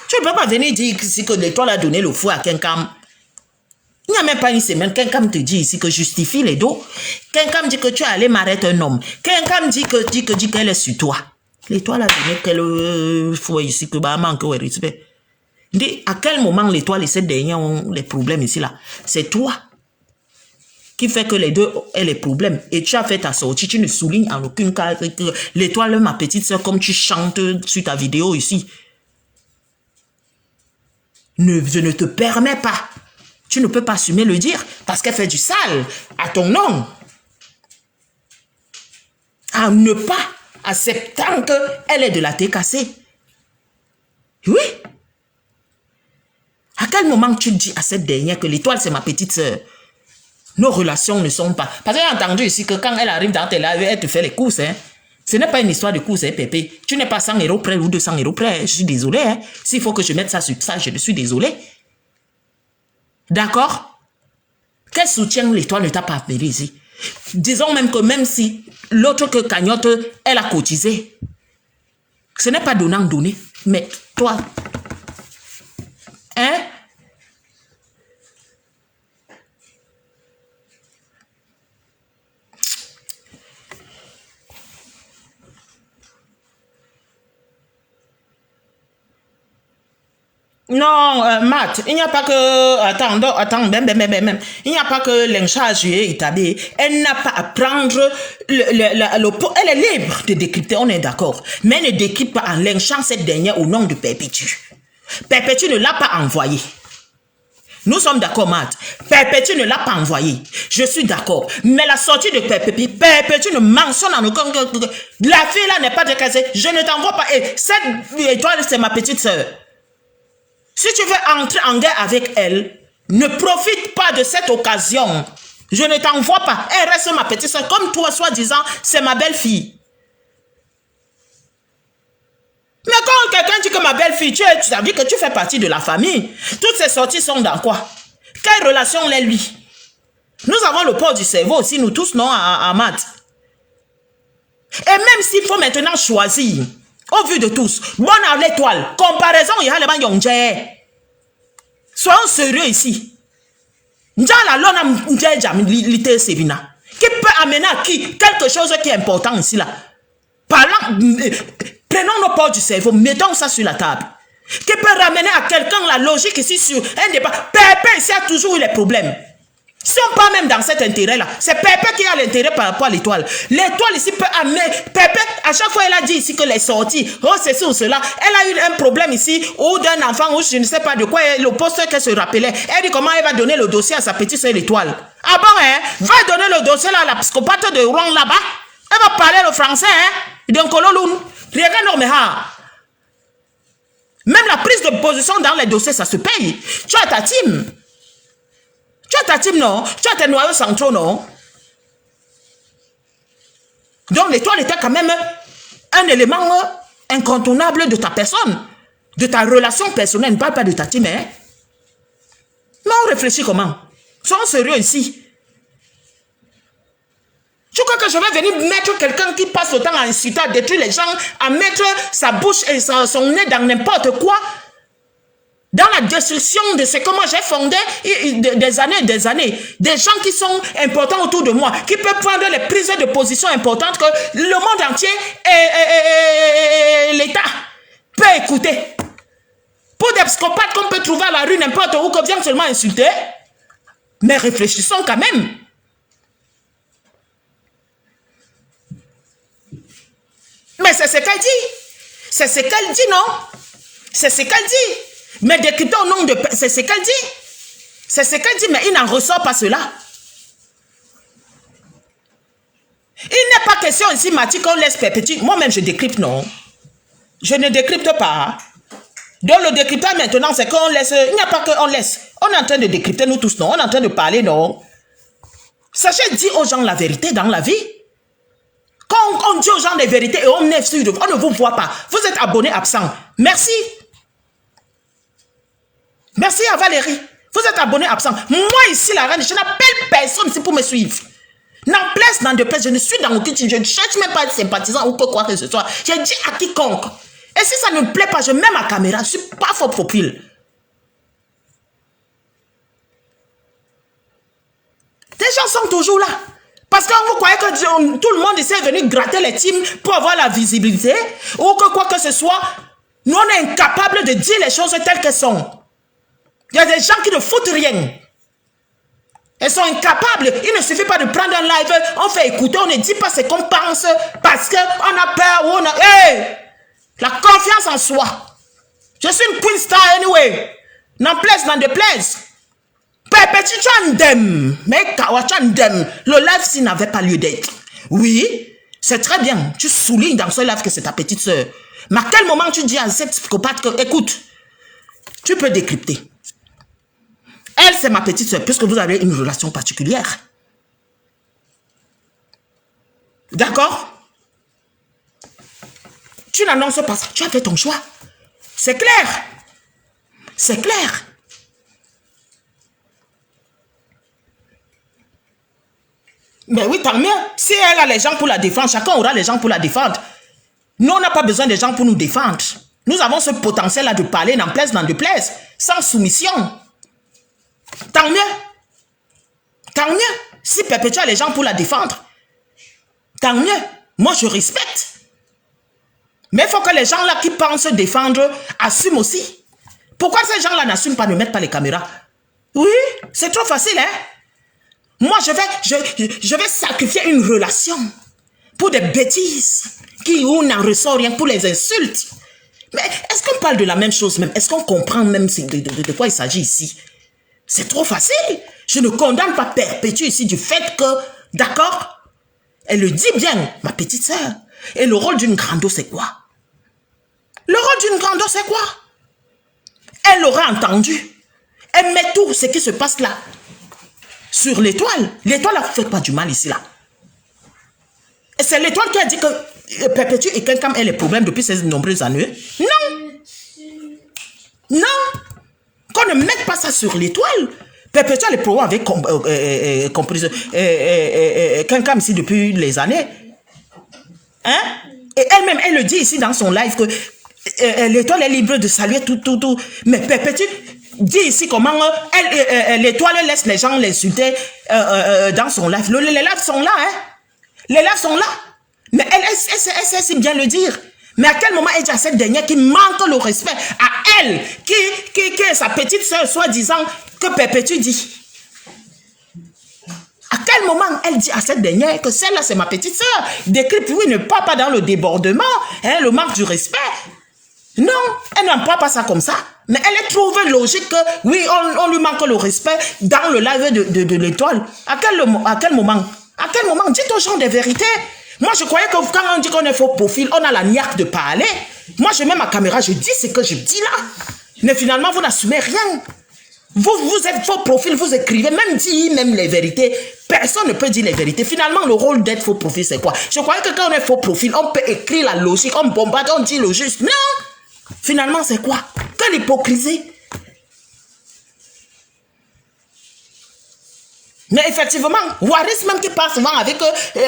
Tu ne peux pas venir dire ici que l'étoile a donné le fouet à quelqu'un. Il n'y a même pas une semaine, quelqu'un te dit ici que justifie les dos. Quelqu'un me dit que tu es allé m'arrêter un homme. Quelqu'un me dit qu'elle est sur toi. L'étoile a donné quel fouet ici que bah manque de respect. Dis, à quel moment l'étoile et cette dernière ont les problèmes ici là? C'est toi qui fait que les deux aient les problèmes. Et tu as fait ta sortie, tu ne soulignes en aucun cas que l'étoile, ma petite soeur, comme tu chantes sur ta vidéo ici. Je ne te permets pas. Tu ne peux pas assumer le dire parce qu'elle fait du sale à ton nom. En ne pas acceptant qu'elle est de la tête cassée. Oui. À quel moment tu dis à cette dernière que l'étoile c'est ma petite soeur? Nos relations ne sont pas... Parce que j'ai entendu ici que quand elle arrive dans tes lives, elle te fait les courses. Hein. Ce n'est pas une histoire de courses, hein, Pépé. Tu n'es pas 100 € près ou 200 € près. Je suis désolé. Hein. S'il faut que je mette ça sur ça, je suis désolé. D'accord? Quel soutien l'étoile ne t'a pas appelé ici? Disons même que même si l'autre que cagnotte, elle a cotisé. Ce n'est pas donnant-donné. Mais toi... Hein? Non, Matt, il n'y a pas que... Attends, même. Il n'y a pas que l'incharge Itabé. Elle n'a pas à prendre... elle est libre de décrypter, on est d'accord. Mais elle ne décrypte pas en lynchant cette dernière au nom de Perpétue. Perpétue ne l'a pas envoyé. Nous sommes d'accord, Matt. Perpétue ne l'a pas envoyé. Je suis d'accord. Mais la sortie de Perpétue ne mentionne en aucun... La fille là n'est pas décaissée. Je ne t'envoie pas. Et cette étoile, c'est ma petite sœur. Si tu veux entrer en guerre avec elle, ne profite pas de cette occasion. Je ne t'envoie pas. Elle reste ma petite soeur. Comme toi, soi-disant, c'est ma belle-fille. Mais quand quelqu'un dit que ma belle-fille, tu as dit que tu fais partie de la famille. Toutes ces sorties sont dans quoi? Quelle relation l'est lui? Nous avons le port du cerveau aussi, nous tous, non, à Matt. Et même s'il faut maintenant choisir... Au vu de tous, bonne à l'étoile, comparaison, il y a les gens. Soyons sérieux ici. Qui peut amener à qui quelque chose qui est important ici là. Parlant, Prenons nos ports du cerveau, mettons ça sur la table. Qui peut ramener à quelqu'un la logique ici sur un débat. Pépé ici a toujours eu les problèmes. Si on parle même dans cet intérêt-là, c'est Pépé qui a l'intérêt par rapport à l'étoile. L'étoile ici peut amener... Pépé, à chaque fois, elle a dit ici que les sorties, oh ceci ou cela, elle a eu un problème ici, ou d'un enfant, ou je ne sais pas de quoi, le poste qu'elle se rappelait. Elle dit comment elle va donner le dossier à sa petite soeur l'étoile. Ah bon, hein? Va donner le dossier là à la psychopathe de Rouen là-bas. Elle va parler le français, hein? D'un cololoun. Regarde, mais même la prise de position dans les dossiers, ça se paye. Tu as ta team. Tu as ta team, non? Tu as tes noyaux centraux, non? Donc, l'étoile était quand même un élément incontournable de ta personne, de ta relation personnelle. Ne parle pas de ta team, hein? Mais on réfléchit comment? Soyons sérieux ici. Tu crois que je vais venir mettre quelqu'un qui passe autant à insulter, à détruire les gens, à mettre sa bouche et son nez dans n'importe quoi? Dans la destruction de ce que moi j'ai fondé des années et des années. Des gens qui sont importants autour de moi, qui peuvent prendre les prises de position importantes que le monde entier et l'État peut écouter. Pour des psychopathes qu'on peut trouver à la rue n'importe où, qu'on vient seulement insulter. Mais réfléchissons quand même. Mais c'est ce qu'elle dit. C'est ce qu'elle dit, non? C'est ce qu'elle dit. Mais décryptons au nom de... C'est ce qu'elle dit. C'est ce qu'elle dit, mais il n'en ressort pas cela. Il n'est pas question ici, Mathieu, qu'on laisse perpétuer. Moi-même, je décrypte, non. Je ne décrypte pas. Donc, le décryptage maintenant, c'est qu'on laisse... Il n'y a pas qu'on laisse. On est en train de décrypter, nous tous, non. On est en train de parler, non. Sachez dire aux gens la vérité dans la vie. Quand on dit aux gens les vérités et on est sûr, on ne vous voit pas. Vous êtes abonné absent. Merci. Merci à Valérie. Vous êtes abonné absent. Moi ici, la reine, je n'appelle personne ici pour me suivre. N'en place, n'en déplaise, je ne suis dans aucune... Je ne cherche même pas de sympathisant ou quoi que ce soit. J'ai dit à quiconque. Et si ça ne me plaît pas, je mets ma caméra. Je ne suis pas fort populaire. Les gens sont toujours là. Parce que vous croyez que tout le monde ici est venu gratter les teams pour avoir la visibilité ou que quoi que ce soit. Nous, on est incapables de dire les choses telles qu'elles sont. Il y a des gens qui ne foutent rien. Elles sont incapables. Il ne suffit pas de prendre un live, on fait écouter, on ne dit pas ce qu'on pense parce qu'on a peur ou on a... Hey! La confiance en soi. Je suis une queen star anyway. N'en plaise, n'en déplaise. Petit Chandem, mais Kawachandem, le live s'il n'avait pas lieu d'être. Oui, c'est très bien. Tu soulignes dans ce live que c'est ta petite soeur. Mais à quel moment tu dis à cette psychopathe que, écoute, tu peux décrypter. Elle, c'est ma petite soeur, puisque vous avez une relation particulière. D'accord? Tu n'annonces pas ça. Tu as fait ton choix. C'est clair. C'est clair. Mais oui, tant mieux. Si elle a les gens pour la défendre, chacun aura les gens pour la défendre. Nous, on n'a pas besoin des gens pour nous défendre. Nous avons ce potentiel-là de parler, n'en plaise, n'en déplaise, sans soumission. Tant mieux. Tant mieux. Si Perpétue a les gens pour la défendre, tant mieux. Moi, je respecte. Mais il faut que les gens-là qui pensent défendre assument aussi. Pourquoi ces gens-là n'assument pas, ne mettent pas les caméras? Oui, c'est trop facile, hein? Moi, je vais sacrifier une relation pour des bêtises où n'en ressort rien, pour les insultes. Mais est-ce qu'on parle de la même chose même? Est-ce qu'on comprend même de quoi il s'agit ici? C'est trop facile. Je ne condamne pas Perpétue ici du fait que, d'accord, elle le dit bien, ma petite sœur. Et le rôle d'une grando, c'est quoi? Le rôle d'une grando, c'est quoi? Elle aura entendu. Elle met tout ce qui se passe là sur l'étoile. L'étoile n'a fait pas du mal ici là. Et c'est l'étoile qui a dit que Perpétue et quelqu'un ait les problèmes depuis ces nombreuses années. Non. Non. Qu'on ne mette pas ça sur l'étoile. Perpétue a les problèmes avec comprise quelqu'un ici depuis les années. Hein? Et elle-même, elle le dit ici dans son live que l'étoile est libre de saluer tout. Mais Perpétue dit ici comment l'étoile laisse les gens l'insulter dans son live. Les lives sont là, hein? Les lives sont là. Mais elle sait si bien le dire. Mais à quel moment elle dit à cette dernière qui manque le respect à elle, qui est sa petite soeur, soi-disant, que Perpétue dit? À quel moment elle dit à cette dernière que celle-là, c'est ma petite soeur? Décrypte, oui, ne parle pas dans le débordement, hein, le manque du respect. Non, elle n'en parle pas ça comme ça. Mais elle est trouvée logique que, oui, on lui manque le respect dans le live de l'étoile. À quel moment? À quel moment? Dites aux gens des vérités. Moi, je croyais que quand on dit qu'on est faux profil, on a la niaque de parler. Moi, je mets ma caméra, je dis ce que je dis là. Mais finalement, vous n'assumez rien. Vous êtes faux profil, vous écrivez, même les vérités. Personne ne peut dire les vérités. Finalement, le rôle d'être faux profil, c'est quoi? Je croyais que quand on est faux profil, on peut écrire la logique, on bombarde, on dit le juste. Non! Finalement, c'est quoi? Quelle hypocrisie! Mais effectivement, Waris même qui parle souvent avec eux,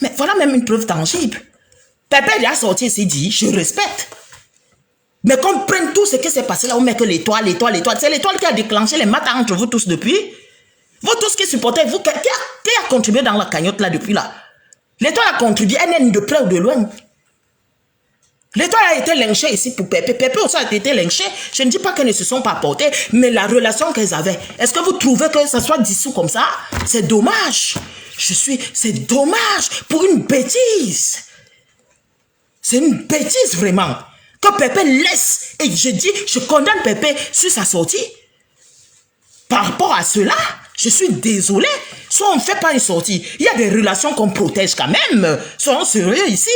mais voilà même une preuve tangible. Pépé a sorti et s'est dit, je respecte. Mais qu'on prenne tout ce qui s'est passé là, on met que l'étoile. C'est l'étoile qui a déclenché les maths entre vous tous depuis. Vous tous qui supportez, vous, qui a contribué dans la cagnotte là depuis là? L'étoile a contribué, elle n'est de près ou de loin. L'étoile a été lynchée ici pour Pépé. Pépé aussi a été lynché. Je ne dis pas qu'elles ne se sont pas portées, mais la relation qu'elles avaient, est-ce que vous trouvez que ça soit dissous comme ça? C'est dommage. C'est dommage pour une bêtise. C'est une bêtise vraiment. Que Pépé laisse, et je dis, je condamne Pépé sur sa sortie. Par rapport à cela, je suis désolé. Soit on ne fait pas une sortie. Il y a des relations qu'on protège quand même. Soyons sérieux ici.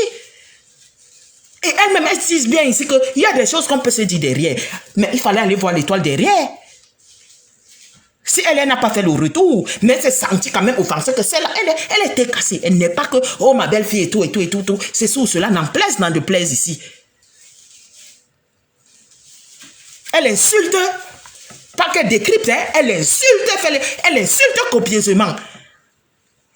Et elles-mêmes, elles disent bien ici qu'il y a des choses qu'on peut se dire derrière. Mais il fallait aller voir l'étoile derrière. Si elle n'a pas fait le retour, mais elle s'est sentie quand même offensée que celle-là, elle était cassée. Elle n'est pas que, oh ma belle fille et tout. C'est sous cela, n'en plaise, n'en déplaise ici. Elle insulte, pas qu'elle décrypte, hein, elle insulte copieusement.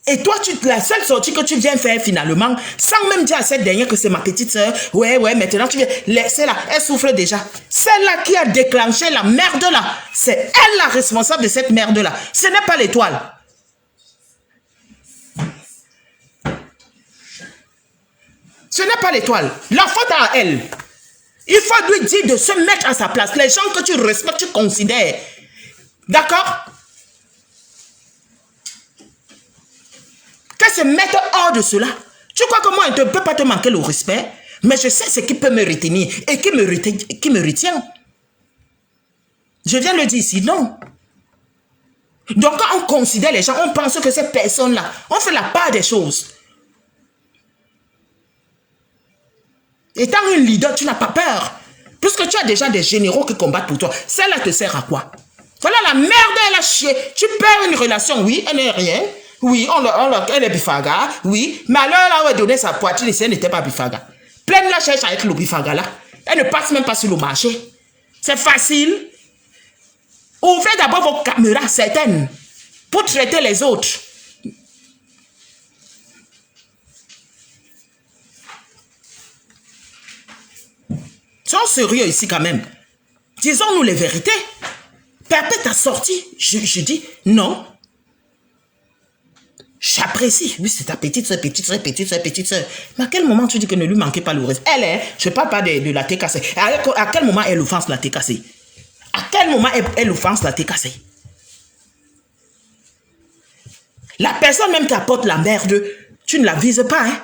Et toi, la seule sortie que tu viens faire finalement, sans même dire à cette dernière que c'est ma petite soeur, ouais, maintenant tu viens, celle-là, elle souffre déjà. Celle-là qui a déclenché la merde là, c'est elle la responsable de cette merde là. Ce n'est pas l'étoile. Ce n'est pas l'étoile. La faute à elle. Il faut lui dire de se mettre à sa place. Les gens que tu respectes, tu considères. D'accord? Qu'elle se mette hors de cela. Tu crois que moi, je ne peux pas te manquer le respect? Mais je sais ce qui peut me retenir et qui me retient. Je viens le dire ici, non. Donc, quand on considère les gens, on pense que ces personnes-là, on fait la part des choses. Étant une leader, tu n'as pas peur. Puisque tu as déjà des généraux qui combattent pour toi. Celle-là te sert à quoi? Voilà la merde, elle a chié. Tu perds une relation, oui, elle n'est rien. Oui, elle est bifaga, oui. Mais alors, là où elle donnait sa poitrine, si elle n'était pas bifaga. Pleine la cherche avec le bifaga là. Elle ne passe même pas sur le marché. C'est facile. Ouvrez d'abord vos caméras, certaines, pour traiter les autres. Soyons sérieux ici quand même. Disons-nous les vérités. Pépé t'a sorti. Je dis non. J'apprécie. Oui, c'est ta petite soeur. Mais à quel moment tu dis que ne lui manquez pas le respect? Je ne parle pas de la TKC. À quel moment elle offense la TKC? À quel moment elle offense la TKC? La personne même qui apporte la merde, tu ne la vises pas, hein?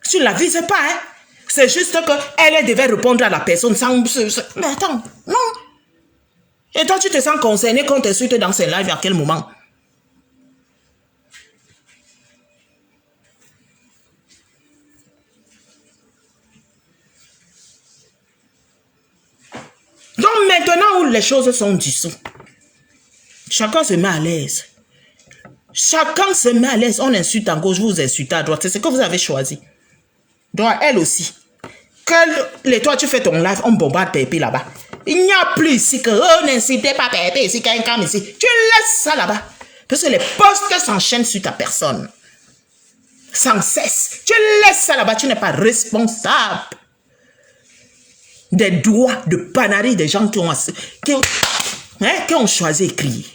Tu ne la vises pas, hein? C'est juste qu'elle devait répondre à la personne sans... Mais attends, non. Et toi, tu te sens concerné quand tu t'insultes dans ces lives à quel moment? Donc maintenant où les choses sont dissous, chacun se met à l'aise. Chacun se met à l'aise. On insulte à gauche, vous insultez à droite. C'est ce que vous avez choisi. Donc elle aussi. Que toi tu fais ton live, on bombarde Pépé là-bas. Il n'y a plus ici que oh, n'insultez pas Pépé ici, quelqu'un ici. Tu laisses ça là-bas. Parce que les postes s'enchaînent sur ta personne. Sans cesse. Tu laisses ça là-bas, tu n'es pas responsable des droits de panarie des gens qui ont choisi d'écrire.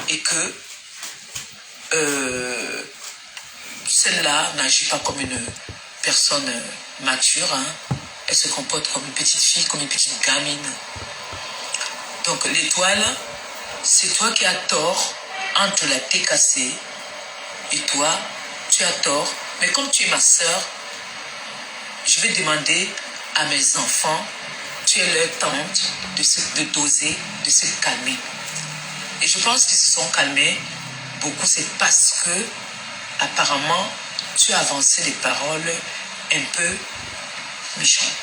Et que que celle-là n'agit pas comme une personne mature, hein. Elle se comporte comme une petite fille, comme une petite gamine. Donc l'étoile, c'est toi qui as tort entre la TKC et toi, tu as tort. Mais comme tu es ma sœur, je vais demander à mes enfants, tu es leur tante, de doser, de se calmer. Et je pense qu'ils se sont calmés beaucoup, c'est parce que apparemment tu as avancé des paroles un peu méchantes.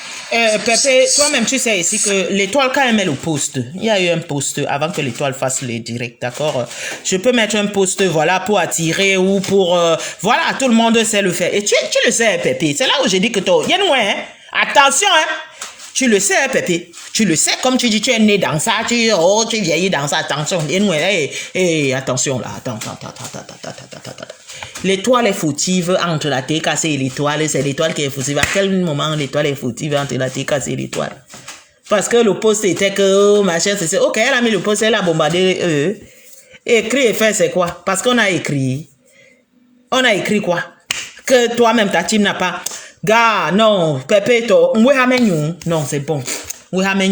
Pépé, toi-même, tu sais ici que l'étoile, quand elle met le post, il y a eu un post avant que l'étoile fasse les directs, d'accord? Je peux mettre un post, voilà, pour attirer ou pour... voilà, tout le monde sait le faire. Et tu le sais, Pépé, c'est là où j'ai dit que toi, il y a nous, hein? Attention, hein? Tu le sais, Pépé. Tu le sais, comme tu dis, tu es né dans ça, tu vieillis dans ça, attention. Et nous, attention là, attends. L'étoile est fautive entre la TKC et l'étoile, c'est l'étoile qui est fautive. À quel moment l'étoile est fautive entre la TKC et l'étoile? Parce que le post était que, ma chère, c'est ok, elle a mis le post, elle a bombardé Écrit et fait, c'est quoi? Parce qu'on a écrit. On a écrit quoi? Que toi-même, ta team n'a pas... Gars, non, Pépé, non, c'est bon. Non. D'accord.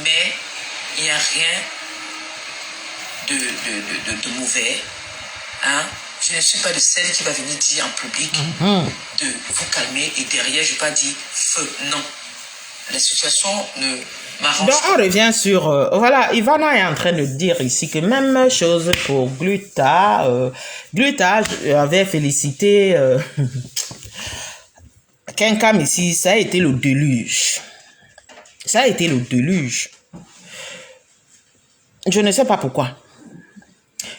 Mais il n'y a rien de mauvais. Hein? Je ne suis pas de celle qui va venir dire en public de vous calmer et derrière, je ne vais pas dire feu. Non. La situation ne m'arrange Donc, on revient sur... voilà, Ivana est en train de dire ici que même chose pour Gluta. Gluta avait félicité... Kenkam ici, ça a été le déluge. Ça a été le déluge. Je ne sais pas pourquoi.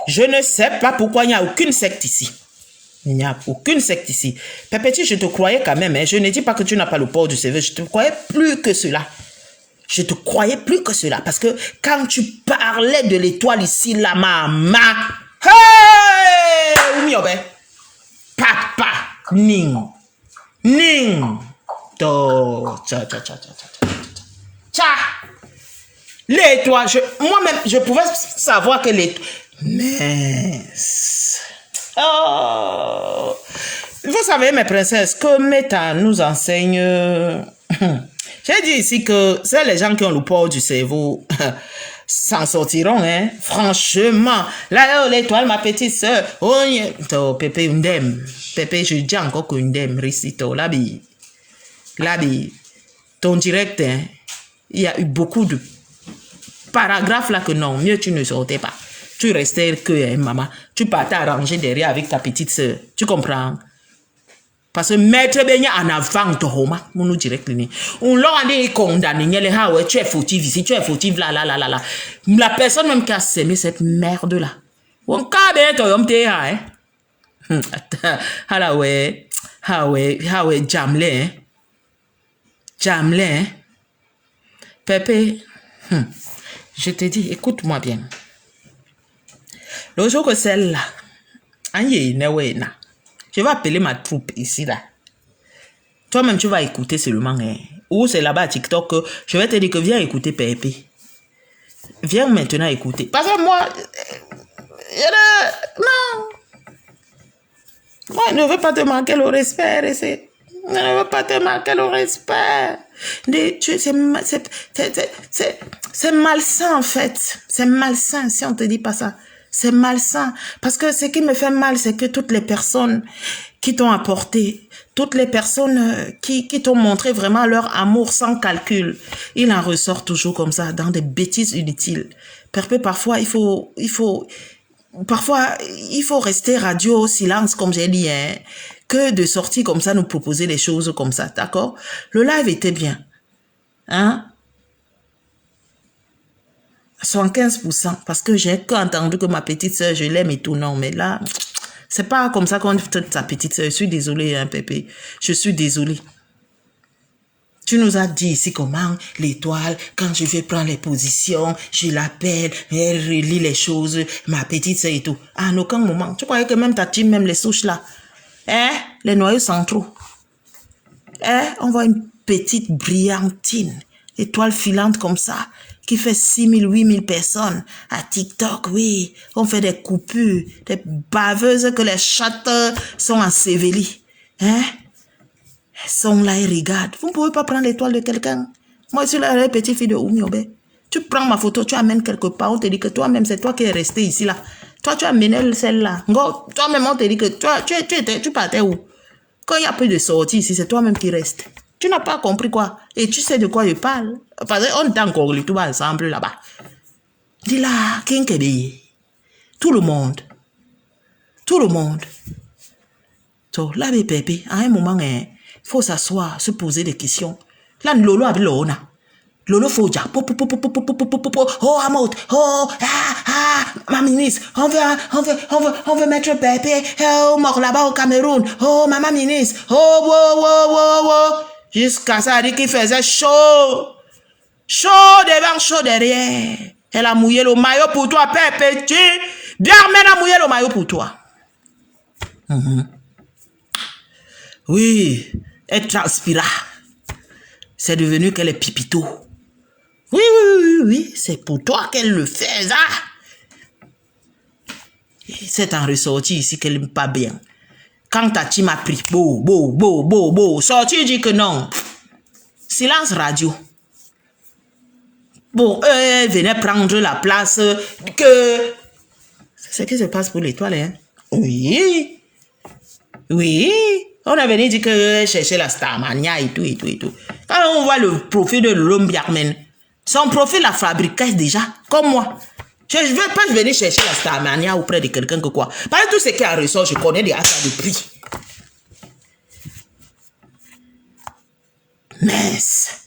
Je ne sais pas pourquoi il n'y a aucune secte ici. Il n'y a aucune secte ici. Pépéti, je te croyais quand même. Hein. Je ne dis pas que tu n'as pas le port du CV. Je te croyais plus que cela. Je te croyais plus que cela. Parce que quand tu parlais de l'étoile ici, la maman. Hey! Papa. Ning. L'étoile. Moi-même, je pouvais savoir que l'étoile. Mais... Oh. Vous savez, mes princesses, que Meta nous enseigne... J'ai dit ici que c'est les gens qui ont le port du cerveau s'en sortiront, hein. Franchement. Là, l'étoile, ma petite soeur. Oh, Pépé, Undem. Pépé, je dis encore que Undem, Ricito, Labi. Ton direct, hein, il y a eu beaucoup de paragraphes là que non, mieux tu ne sortais pas. Tu restais que, hein, maman. Tu partais arranger derrière avec ta petite soeur. Tu comprends? Parce que maître Benya en avant, Tohoma, mon direct, on l'a condamné, tu es fautif ici, tu es fautif là. La personne même qui a sémé cette merde là. On cabe, toi, hein. Ah ouais, Jamlé, hein. Pépé, je te dis, écoute-moi bien. Le jour que celle-là, je vais appeler ma troupe ici, là. Toi-même, tu vas écouter seulement. Hein. Ou c'est là-bas à TikTok que je vais te dire que viens écouter Pépé. Viens maintenant écouter. Parce que moi... non. Moi, je ne veux pas te manquer le respect. Je ne veux pas te manquer le respect. C'est malsain, en fait. C'est malsain si on ne te dit pas ça. C'est malsain. Parce que ce qui me fait mal, c'est que toutes les personnes qui t'ont apporté, toutes les personnes qui t'ont montré vraiment leur amour sans calcul, il en ressort toujours comme ça, dans des bêtises inutiles. Parfois, il faut rester radio au silence, comme j'ai dit, hein, que de sortir comme ça, nous proposer des choses comme ça, d'accord? Le live était bien. Hein? 75%, parce que j'ai entendu que ma petite soeur, je l'aime et tout, non, mais là, c'est pas comme ça qu'on traite sa petite soeur. Je suis désolée, hein, Pépé. Je suis désolée. Tu nous as dit ici comment l'étoile, quand je vais prendre les positions, je l'appelle, elle relit les choses, ma petite soeur et tout. À aucun moment. Tu croyais que même ta team, même les souches là, hein, les noyaux centraux, hein, on voit une petite brillantine, étoile filante comme ça, qui fait 6 000, 8 000 personnes à TikTok, oui. On fait des coupures, des baveuses que les chattes sont ensevelies. Hein? Elles sont là et regardent. Vous ne pouvez pas prendre l'étoile de quelqu'un. Moi, je suis la petite fille de Oumiobe. Tu prends ma photo, tu amènes quelque part, on te dit que toi-même, c'est toi qui es resté ici, là. Toi, tu as amené celle-là. Toi-même, on te dit que toi, tu partais où? Quand il n'y a plus de sortie ici, c'est toi-même qui reste. Tu n'as pas compris quoi? Et tu sais de quoi je parle? Parce qu'on est encore les tout ensemble là-bas. Dis là, Kinkedi. Tout le monde. Tout le monde. Donc, là, mes pépés, à un moment, il faut s'asseoir, se poser des questions. Là, Lolo a vu l'ona. Lolo faut dire, oh, Amot, oh, ma ministre, on veut mettre Pépé, oh, mort là-bas au Cameroun, oh, maman ministre, oh. Jusqu'à ça, elle dit qu'il faisait chaud. Chaud devant, chaud derrière. Elle a mouillé le maillot pour toi, Pépé, tu. Bien, maintenant, mouillé le maillot pour toi. Oui, elle transpira. C'est devenu qu'elle est pipito. Oui, c'est pour toi qu'elle le fait, ça. C'est en ressorti ici qu'elle n'aime pas bien. Quand Tati m'a pris, sorti, dit que non. Silence radio. Bon, elle venait prendre la place que... C'est ce qui se passe pour l'étoile, hein? Oui. On est venu dire que chercher la Starmania et tout. Quand on voit le profil de Lombiakmen, son profil la fabriquait déjà, comme moi. Je ne vais pas venir chercher la Starmania auprès de quelqu'un que quoi. Parce que tout ce qui est en ressort, je connais déjà ça depuis. Mince.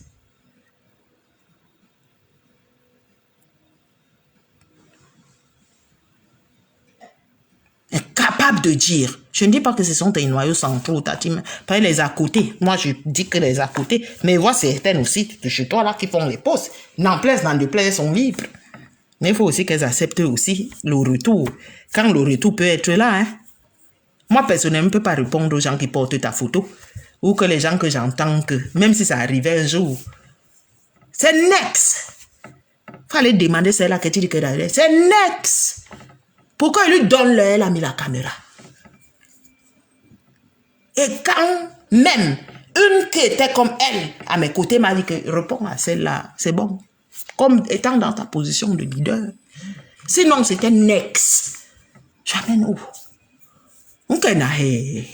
Capable de dire, je ne dis pas que ce sont des noyaux centraux, Tatim, pas les à côté. Moi, je dis que les à côté, mais vois certaines aussi de chez toi là qui font les postes. N'en plaise, n'en déplaise, elles sont libres. Mais il faut aussi qu'elles acceptent aussi le retour. Quand le retour peut être là, hein. Moi, personnellement, je ne peux pas répondre aux gens qui portent ta photo. Ou que les gens que j'entends que, même si ça arrivait un jour, c'est next. Fallait demander celle-là que tu dis que d'ailleurs, c'est next. Pourquoi il lui donne elle a mis la caméra? Et quand même, une qui était comme elle, à mes côtés, m'a dit que réponds à celle-là, c'est bon. Comme étant dans ta position de leader. Sinon, c'était next. Jamais nous. On connaît.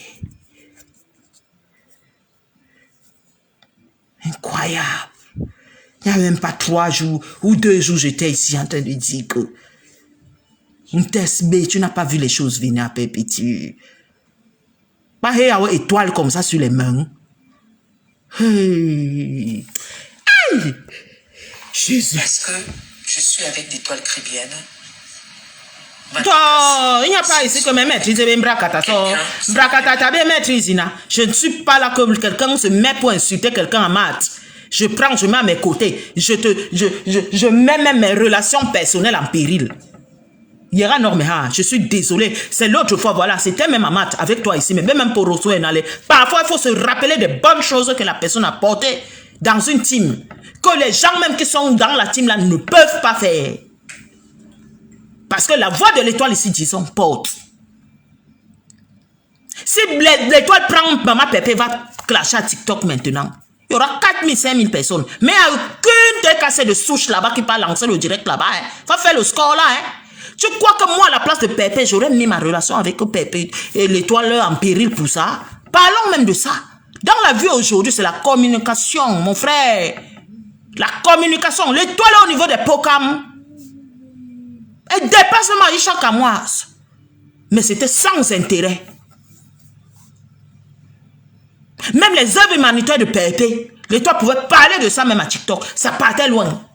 Incroyable. Il n'y a même pas 3 jours ou 2 jours, j'étais ici en train de dire que une test B, tu n'as pas vu les choses venir à Pépiti. Pas avoir étoile comme ça sur les mains. Hey. Hey. Jésus. Est-ce que je suis avec l'étoile crébienne? Il n'y a pas ici que mes maîtrises et mes bracata. Bracata, bien maîtrise. Je ne suis pas là que quelqu'un se met pour insulter quelqu'un en maths. Je prends, je mets à mes côtés. Je mets même mes relations personnelles en péril. Yera Normeha, je suis désolé. C'est l'autre fois, voilà, c'était même en maths avec toi ici, mais même pour Rosso et aller. Parfois, il faut se rappeler des bonnes choses que la personne a portées dans une team. Que les gens même qui sont dans la team là ne peuvent pas faire. Parce que la voix de l'étoile ici, disons, porte. Si l'étoile prend Maman Pépé va clasher à TikTok maintenant, il y aura 4 000, 5 000 personnes. Mais il n'y a aucune de cassée de souche là-bas qui va lancer le direct là-bas. Hein. Va faire le score là. Hein. Tu crois que moi, à la place de Pépé, j'aurais mis ma relation avec Pépé et l'étoile en péril pour ça? Parlons même de ça. Dans la vie aujourd'hui, c'est la communication, mon frère. La communication. L'étoile au niveau des POCAM. Elle dépasse le mari chaque mois. Mais c'était sans intérêt. Même les œuvres humanitaires de Pépé, l'étoile pouvait parler de ça même à TikTok. Ça partait loin.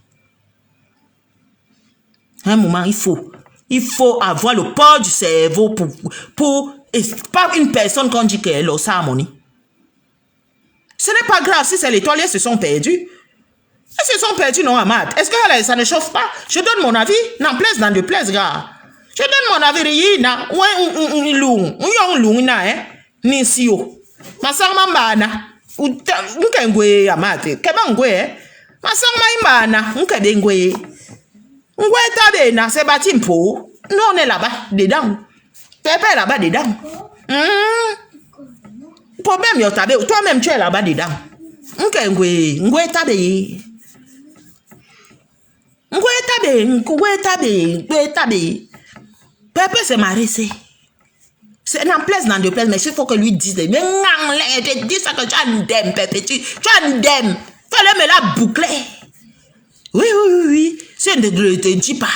À un moment, il faut avoir le port du cerveau pour pas une personne qu'on dit qu'elle a sa harmonie. Ce n'est pas grave si c'est l'étoile, elles se sont perdues. Elles se sont perdues, non, Amad. Est-ce que ça ne chauffe pas? Je donne mon avis. N'en plaise, n'en déplaise, gars. Je donne mon avis, Riyina. Ouais, un hein. Nisio. Ma sœur Mambana. Ou t'engoué, Amad. Qu'est-ce que Ma sang maïmana, on a des ngoué. Ngoué tabena, c'est bâti po. Nous on est là-bas, dedans. Pépé là-bas, dedans. Problème, yo tabe. Toi-même, tu es là-bas, dedans. On a ngoué tabe. Ngoué tabe. Pépé, c'est marissé. C'est en place dans deux places, mais il faut que lui dise. Mais je dis ça que tu as une dème, Pépé. Tu as une dème. Fallait me la boucler. Oui. Si on ne te dit pas,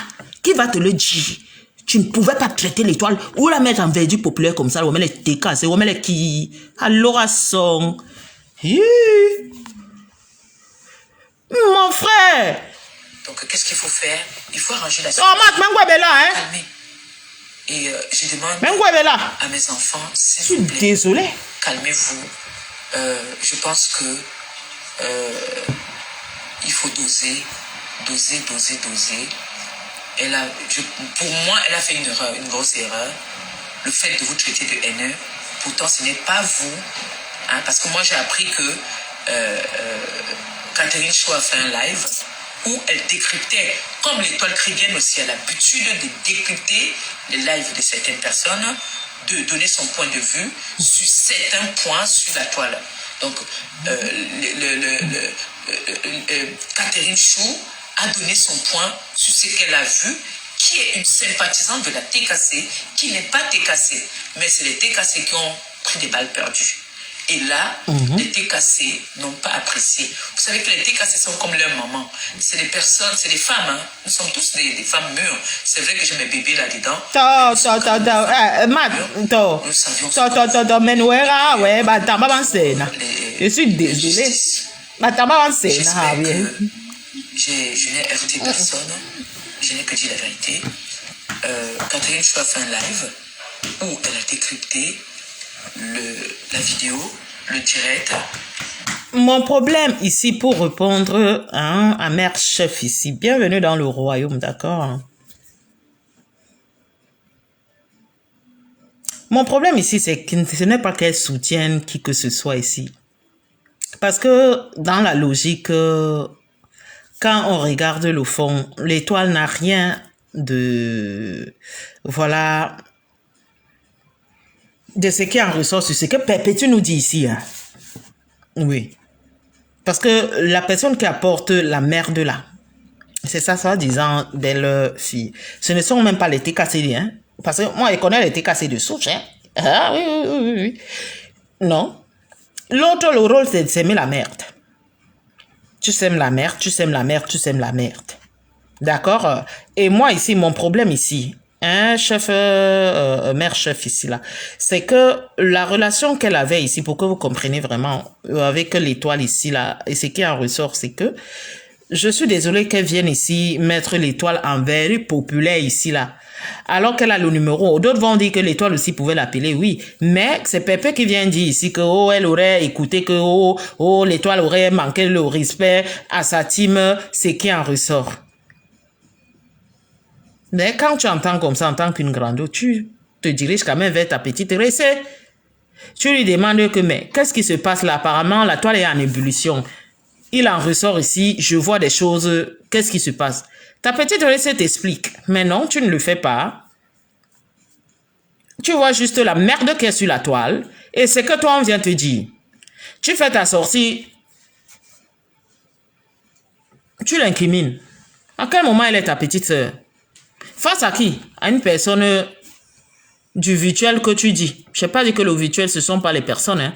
qui va te le dire? Tu ne pouvais pas traiter l'étoile ou la mettre en verdict populaire comme ça, ou mettre les TK, ou mettre les qui. Alors, à son. Mon frère. Donc, qu'est-ce qu'il faut faire? Il faut arranger la situation. Oh, calmer. Et je demande à mes enfants, s'il vous plaît, désolé. Calmez-vous. Je pense que il faut doser. Pour moi, elle a fait une erreur, une grosse erreur. Le fait de vous traiter de haineux, pourtant ce n'est pas vous. Hein, parce que moi j'ai appris que Catherine Chou a fait un live où elle décryptait, comme l'étoile chrétienne aussi a l'habitude de décrypter les lives de certaines personnes, de donner son point de vue sur certains points sur la toile. Donc, Catherine Chou a donné son point sur ce qu'elle a vu, qui est une sympathisante de la TKC, qui n'est pas TKC, mais c'est les TKC qui ont pris des balles perdues. Et là, les TKC n'ont pas apprécié. Vous savez que les TKC sont comme leur maman. C'est des personnes, c'est des femmes. Hein. Nous sommes tous des femmes mûres. C'est vrai que j'ai mes bébés là-dedans. Je suis désolée. Je n'ai heurté personne. Je n'ai que dit la vérité. Catherine Chou a fait un live où elle a décrypté la vidéo, le direct. Mon problème ici, pour répondre à Mère Chef ici, bienvenue dans le royaume, d'accord? Mon problème ici, c'est que ce n'est pas qu'elle soutienne qui que ce soit ici. Parce que dans la logique, quand on regarde le fond, l'étoile n'a rien de... Voilà... de ce qui en ressort sur ce que Pépé, tu nous dis ici. Hein? Oui. Parce que la personne qui apporte la merde là, c'est ça disant belle fille. Ce ne sont même pas les TKC, hein? Parce que moi, je connais les TKC de souche, hein? Ah oui. Non. L'autre, le rôle, c'est de s'aimer la merde. Tu sèmes la merde. D'accord? Et moi, ici, mon problème ici, un chef, mère chef ici là, c'est que la relation qu'elle avait ici, pour que vous compreniez vraiment, avec l'étoile ici là, et ce qui en ressort, c'est que je suis désolée qu'elle vienne ici mettre l'étoile en verre populaire ici là, alors qu'elle a le numéro. D'autres vont dire que l'étoile aussi pouvait l'appeler, oui, mais c'est Pépé qui vient dire ici que elle aurait écouté que l'étoile aurait manqué le respect à sa team, ce qui en ressort. Mais quand tu entends comme ça en tant qu'une grande, tu te diriges quand même vers ta petite Ressé. Tu lui demandes que, mais qu'est-ce qui se passe là? Apparemment, la toile est en ébullition. Il en ressort ici, je vois des choses. Qu'est-ce qui se passe? Ta petite Ressé t'explique. Mais non, tu ne le fais pas. Tu vois juste la merde qui est sur la toile. Et c'est que toi, on vient te dire. Tu fais ta sortie. Tu l'incrimines. À quel moment elle est ta petite sœur? Face à qui? À une personne du virtuel que tu dis. Je n'ai pas dit que le virtuel, ce ne sont pas les personnes. Hein.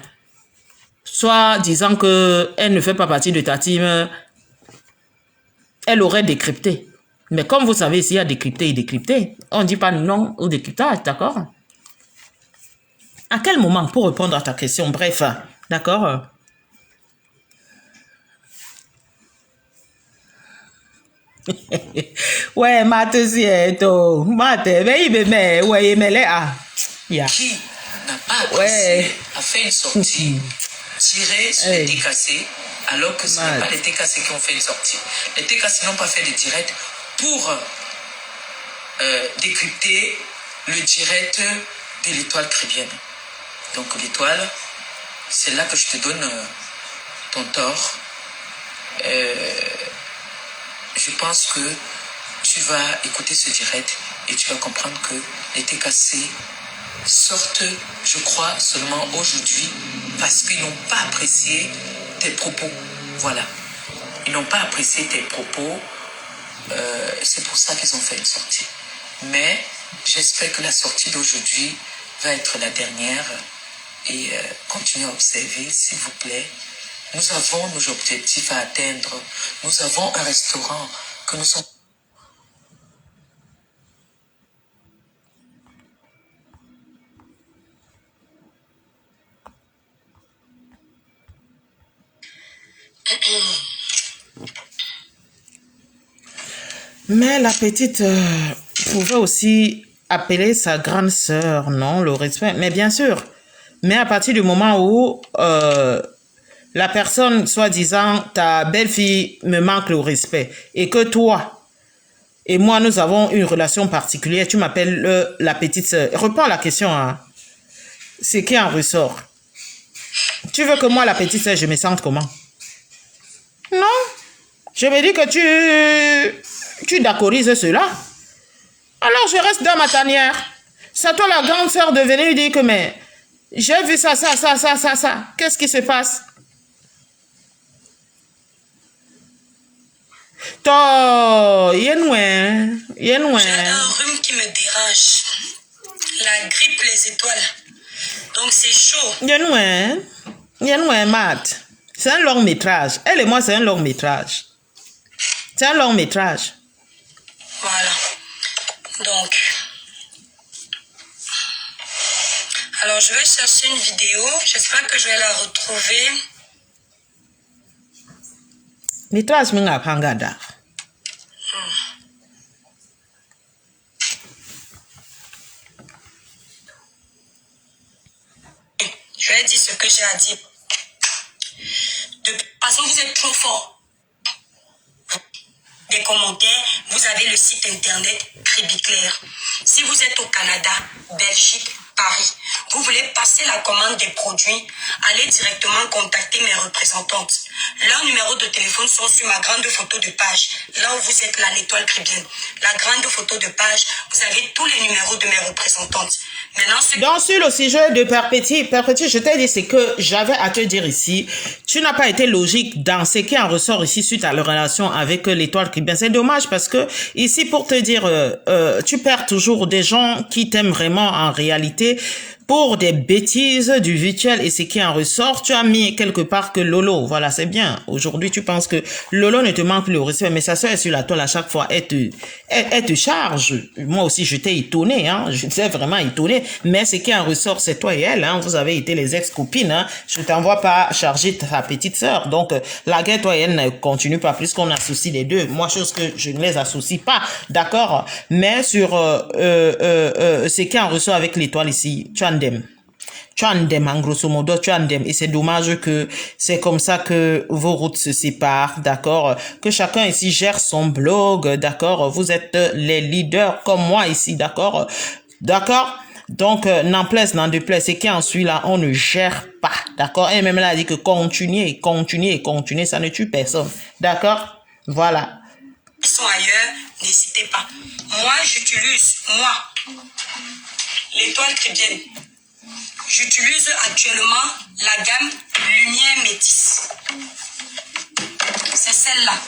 Soit disant qu'elle ne fait pas partie de ta team, elle aurait décrypté. Mais comme vous savez, s'il y a décrypté et décrypté, on ne dit pas non au décryptage, d'accord? À quel moment, pour répondre à ta question, bref, d'accord? Ouais, Matesiento, mais ouais, mais là, qui n'a pas apprécié, a fait une sortie, tiré sur les TKC, alors que ce n'est pas les TKC qui ont fait une sortie. Les TKC n'ont pas fait de direct pour décrypter le direct de l'étoile chrétienne. Donc l'étoile, c'est là que je te donne ton tort. je pense que tu vas écouter ce direct et tu vas comprendre que les TKC sortent, je crois, seulement aujourd'hui parce qu'ils n'ont pas apprécié tes propos. Voilà. Ils n'ont pas apprécié tes propos. C'est pour ça qu'ils ont fait une sortie. Mais j'espère que la sortie d'aujourd'hui va être la dernière. Et continuez à observer, s'il vous plaît. Nous avons nos objectifs à atteindre. Nous avons un restaurant que nous sommes... Mais la petite pouvait aussi appeler sa grande sœur, non, le respect. Mais bien sûr, mais à partir du moment où la personne, soi-disant, ta belle-fille me manque le respect et que toi et moi, nous avons une relation particulière, tu m'appelles la petite sœur. Reprends la question, hein. C'est qui en ressort? Tu veux que moi, la petite sœur, je me sente comment? Non. Je me dis que tu d'accordises cela. Alors, je reste dans ma tanière. C'est à toi, la grande sœur, de venir dire que, mais, j'ai vu ça. Qu'est-ce qui se passe? J'ai un rhume qui me dérange. La grippe, les étoiles. Donc, c'est chaud. Matt. C'est un long métrage. Elle et moi, c'est un long métrage. C'est un long métrage. Voilà. Donc. Alors, je vais chercher une vidéo. J'espère que je vais la retrouver. Métrage, m'en pangada. Je vais dire ce que j'ai à dire. De toute façon, vous êtes trop fort. Des commentaires, vous avez le site internet Crébiclair. Si vous êtes au Canada, Belgique, Paris, vous voulez passer la commande des produits, allez directement contacter mes représentantes. Leurs numéros de téléphone sont sur ma grande photo de page. Là où vous êtes là, l'étoile crébienne. La grande photo de page, vous avez tous les numéros de mes représentantes. Maintenant, Donc, sur le sujet de Perpétie, je t'ai dit, c'est que j'avais à te dire ici, tu n'as pas été logique dans ce qui en ressort ici suite à la relation avec l'étoile crébienne. C'est dommage parce que ici, pour te dire, tu perds toujours des gens qui t'aiment vraiment en réalité pour des bêtises du virtuel et ce qui en ressort. Tu as mis quelque part que Lolo, voilà, c'est bien. Aujourd'hui, tu penses que Lolo ne te manque plus le respect, mais sa soeur est sur la toile à chaque fois, elle te charge. Moi aussi, j'étais étonné, hein. J'étais vraiment étonné. Mais ce qui en ressort, c'est toi et elle, hein. Vous avez été les ex-copines, hein. Je t'envoie pas charger ta petite sœur. Donc, la guerre, toi et elle, ne continue pas plus qu'on associe les deux. Moi, chose que je ne les associe pas. D'accord? Mais sur, ce qui en ressort avec l'étoile ici, tu as en grosso modo, tu as et c'est dommage que c'est comme ça que vos routes se séparent, d'accord, que chacun ici gère son blog, d'accord, vous êtes les leaders comme moi ici, d'accord, donc n'en plaise, n'en déplaise, c'est qui en suit là, on ne gère pas, d'accord, et même là, elle dit que continuer, ça ne tue personne, d'accord, voilà. Ils sont ailleurs, n'hésitez pas. Moi, j'utilise, l'étoile crébienne. J'utilise actuellement la gamme Lumière Métis. C'est celle-là.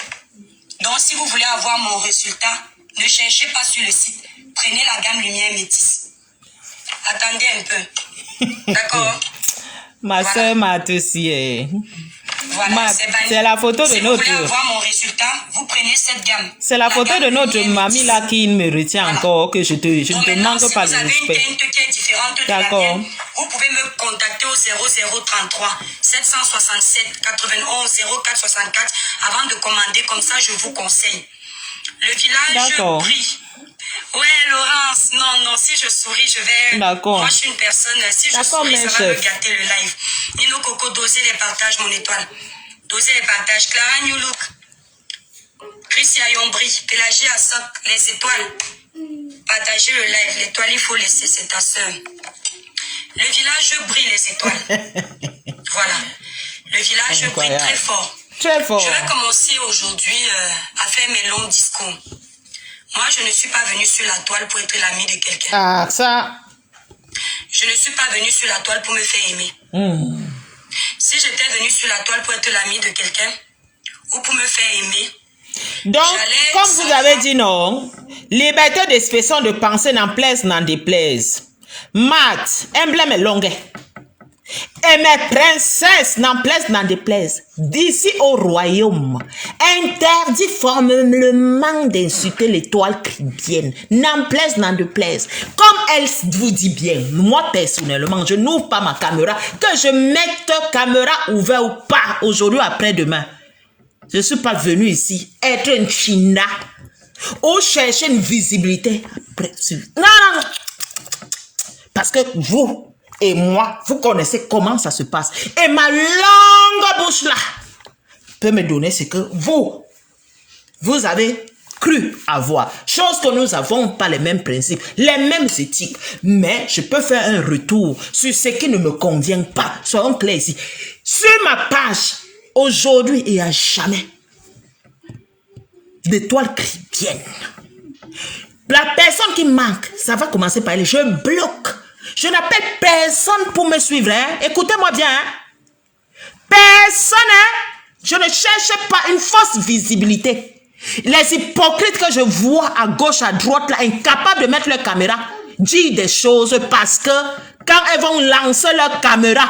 Donc, si vous voulez avoir mon résultat, ne cherchez pas sur le site. Prenez la gamme Lumière Métis. Attendez un peu. D'accord? Ma soeur m'a aussi. Voilà, c'est la photo de notre... Si vous voulez avoir mon résultat, vous prenez cette gamme. C'est la photo de notre mamie là qui me retient encore, que je ne te manque pas de respect. Si vous avez une teinte qui est différente de la mienne, vous pouvez me contacter au 0033 767 91 0464 avant de commander, comme ça je vous conseille. Le village brille. Ouais, Laurence, non, si je souris, je vais... D'accord. Moi, je suis une personne, si je souris, ça va me gâter le live. Nino Coco, dosez les partages, mon étoile. Dosez les partages. Clara New Look. Christian Yombri, Pélagie Assoc, les étoiles. Partagez le live. L'étoile, il faut laisser, c'est ta soeur. Le village brille, les étoiles. Voilà. Le village brille très fort. Très fort. Je vais commencer aujourd'hui à faire mes longs discours. Moi, je ne suis pas venue sur la toile pour être l'ami de quelqu'un. Ah, ça. Je ne suis pas venue sur la toile pour me faire aimer. Si j'étais venue sur la toile pour être l'ami de quelqu'un ou pour me faire aimer, donc, comme vous avez dit non, liberté d'expression de pensée n'en plaise, n'en déplaise. Math, emblème est longue. Et mes princesses n'en plaisent, n'en déplaise. D'ici au royaume, interdit formellement d'insulter l'étoile chrétienne. N'en plaise, n'en déplaise. Comme elle vous dit bien, moi personnellement, je n'ouvre pas ma caméra, que je mette caméra ouverte ou pas, aujourd'hui ou après-demain. Je ne suis pas venu ici être une china ou chercher une visibilité. Non, non, non. Parce que vous et moi, vous connaissez comment ça se passe. Et ma longue bouche là peut me donner ce que vous avez cru avoir. Chose que nous n'avons pas les mêmes principes, les mêmes éthiques. Mais je peux faire un retour sur ce qui ne me convient pas. Soyons clairs ici. Sur ma page, aujourd'hui et à jamais, d'étoiles chrétiennes. La personne qui manque, ça va commencer par elle. Je bloque. Je n'appelle personne pour me suivre. Hein. Écoutez-moi bien. Hein. Personne. Hein. Je ne cherche pas une fausse visibilité. Les hypocrites que je vois à gauche, à droite, là, incapables de mettre leur caméra, disent des choses parce que quand elles vont lancer leur caméra,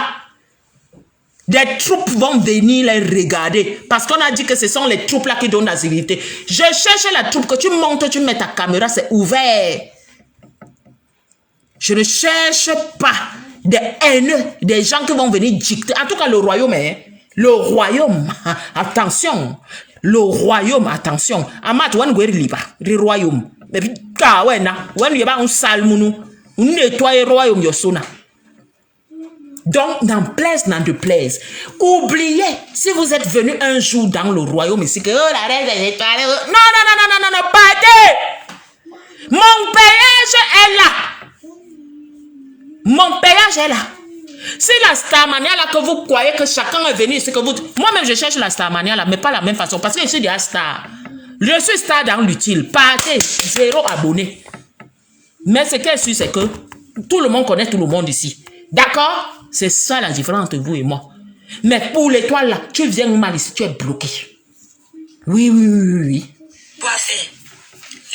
des troupes vont venir les regarder. Parce qu'on a dit que ce sont les troupes là qui donnent la visibilité. Je cherche la troupe que tu montes, tu mets ta caméra, c'est ouvert. Je ne cherche pas des haineux, des gens qui vont venir dicter. En tout cas, le royaume, hein, le royaume, attention. Le royaume, attention. Amat, wan gwe liba, le royaume. Mais puis, ouais, na, wan yeba un salmounou, un nettoyer royaume yosona. Donc, n'en plaise, n'en déplaise. Oubliez, si vous êtes venu un jour dans le royaume ici, que oh, la reine des étoiles, non, non, non, non, non, non, non, partez. Mon péage est là. Mon péage est là. Si la Starmania là que vous croyez que chacun est venu ici, que vous... Moi-même, je cherche la Starmania là, mais pas la même façon, parce que je suis déjà star. Je suis star dans l'utile. Partez, 0 abonnés. Mais ce qui est sûr, c'est que tout le monde connaît tout le monde ici. D'accord? C'est ça la différence entre vous et moi. Mais pour l'étoile là, tu viens mal ici, tu es bloqué. Oui, oui, oui, oui, oui. Quoi faire?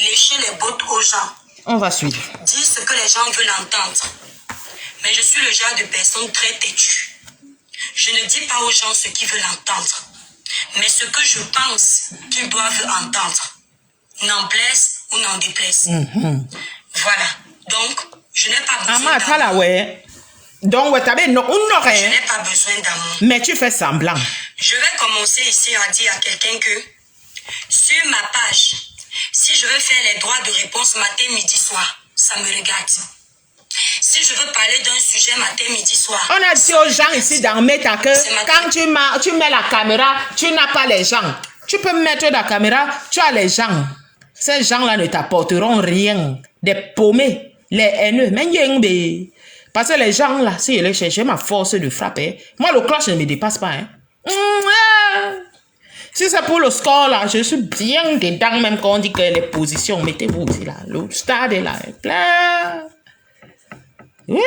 Lécher les bottes aux gens. On va suivre. Dire ce que les gens veulent entendre. Mais je suis le genre de personne très têtue. Je ne dis pas aux gens ce qu'ils veulent entendre. Mais ce que je pense qu'ils doivent entendre. N'en plaise ou n'en déplaise. Voilà. Donc, je n'ai pas besoin d'amour. Donc, je n'ai pas besoin d'amour. Mais tu fais semblant. Je vais commencer ici à dire à quelqu'un que sur ma page, si je veux faire les droits de réponse matin, midi, soir, ça me regarde. Si je veux parler d'un sujet matin, midi, soir. On a dit aux gens ici dans Meta que quand tu mets la caméra, tu n'as pas les gens. Tu peux mettre la caméra, tu as les gens. Ces gens-là ne t'apporteront rien. Des paumés, les haineux. Mais parce que les gens là, si je les cherche, j'ai ma force de frapper. Moi, le cloche ne me dépasse pas. Hein. Si c'est pour le score là, je suis bien dedans, même quand on dit que les positions, mettez-vous aussi là. Le stade est là, plein. Oui.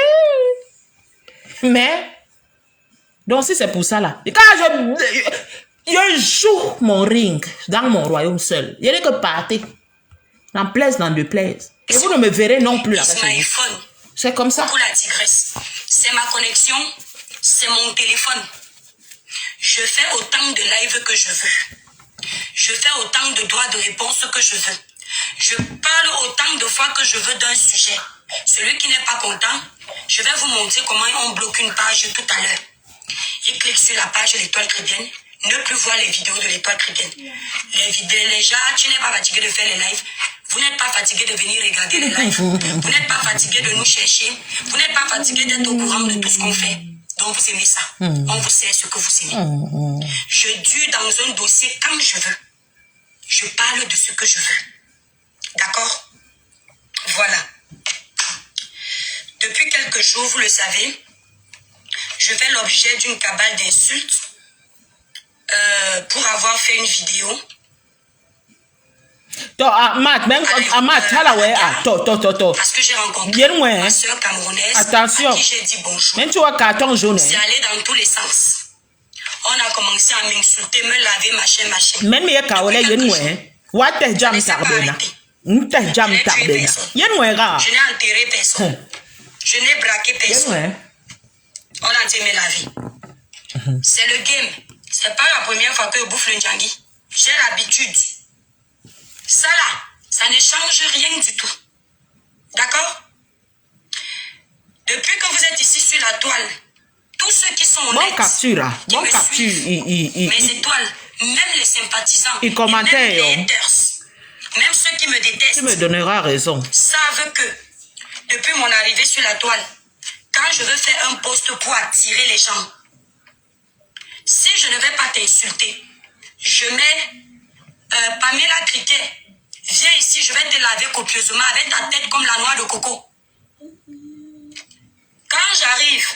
Mais, donc si c'est pour ça là, et quand je joue mon ring dans mon royaume seul, il y a que partir. N'en plaise, n'en déplaise. Et vous ne me verrez non plus là. C'est comme ça. Pour la tigresse, c'est ma connexion, c'est mon téléphone. Je fais autant de live que je veux. Je fais autant de droits de réponse que je veux. Je parle autant de fois que je veux d'un sujet. Celui qui n'est pas content, je vais vous montrer comment on bloque une page tout à l'heure. Il clique sur la page de l'étoile chrétienne, ne plus voir les vidéos de l'étoile chrétienne. Les gens, tu n'es pas fatigué de faire les lives. Vous n'êtes pas fatigué de venir regarder les lives. Vous n'êtes pas fatigué de nous chercher. Vous n'êtes pas fatigué d'être au courant de tout ce qu'on fait. Donc vous aimez ça. On vous sait ce que vous aimez. Je dure dans un dossier quand je veux. Je parle de ce que je veux. D'accord? Voilà. Depuis quelques jours, vous le savez, je fais l'objet d'une cabale d'insultes pour avoir fait une vidéo. Donc, Amat, même Amat, Parce que j'ai rencontré ma soeur camerounaise attention. à qui j'ai dit bonjour. Même tu vois carton jaune. C'est allé dans tous les sens. On a commencé à m'insulter, me laver, machin. Même il y a kaolé yenwe. What the jam tarbena. Nte jam tarbena. Yenwe ra. Je n'ai enterré personne. Je n'ai braqué personne. On a dit me laver. C'est le game. C'est pas la première fois que je bouffe le Ndjangi. J'ai l'habitude. Ça là, ça ne change rien du tout. D'accord? Depuis que vous êtes ici sur la toile, tous ceux qui sont honnêtes, bon capture, mes étoiles, même les sympathisants, même les haters, même ceux qui me détestent, tu me donneras raison, savent que depuis mon arrivée sur la toile, quand je veux faire un post pour attirer les gens, si je ne vais pas t'insulter, je mets Pamela Criquet, viens ici, je vais te laver copieusement avec ta tête comme la noix de coco. Quand j'arrive,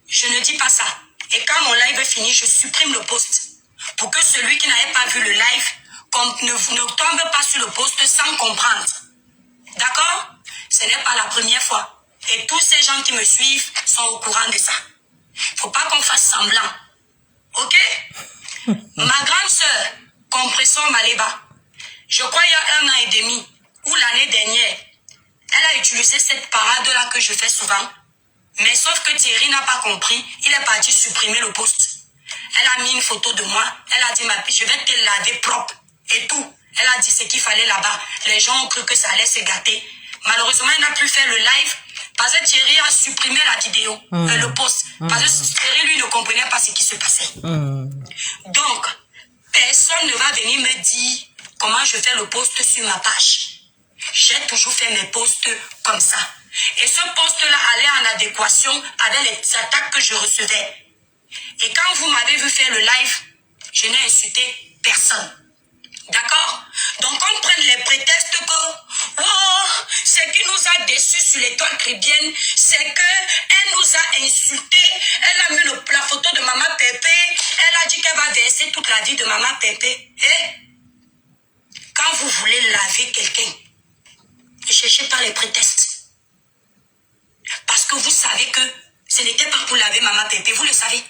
je ne dis pas ça. Et quand mon live est fini, je supprime le post. Pour que celui qui n'avait pas vu le live ne tombe pas sur le post sans comprendre. D'accord? Ce n'est pas la première fois. Et tous ces gens qui me suivent sont au courant de ça. Faut pas qu'on fasse semblant. Ok? Ma grande sœur, Compression Maléba, je crois il y a 1 an et demi, ou l'année dernière, elle a utilisé cette parade-là que je fais souvent. Mais sauf que Thierry n'a pas compris, il est parti supprimer le post. Elle a mis une photo de moi, elle a dit ma fille, je vais te laver propre et tout. Elle a dit ce qu'il fallait là-bas. Les gens ont cru que ça allait se gâter. Malheureusement, elle n'a plus fait le live parce que Thierry a supprimé la vidéo, le post. Parce que Thierry, lui, ne comprenait pas ce qui se passait. Donc, personne ne va venir me dire comment je fais le post sur ma page. J'ai toujours fait mes posts comme ça. Et ce post-là allait en adéquation avec les attaques que je recevais. Et quand vous m'avez vu faire le live, je n'ai insulté personne. D'accord? Donc on prenne les prétextes que ce qui nous a déçus sur l'étoile caribéenne, c'est qu'elle nous a insultés, elle a mis la photo de Maman Pépé, elle a dit qu'elle va verser toute la vie de Maman Pépé. Quand vous voulez laver quelqu'un, ne cherchez pas les prétextes. Parce que vous savez que ce n'était pas pour laver Maman Pépé, vous le savez.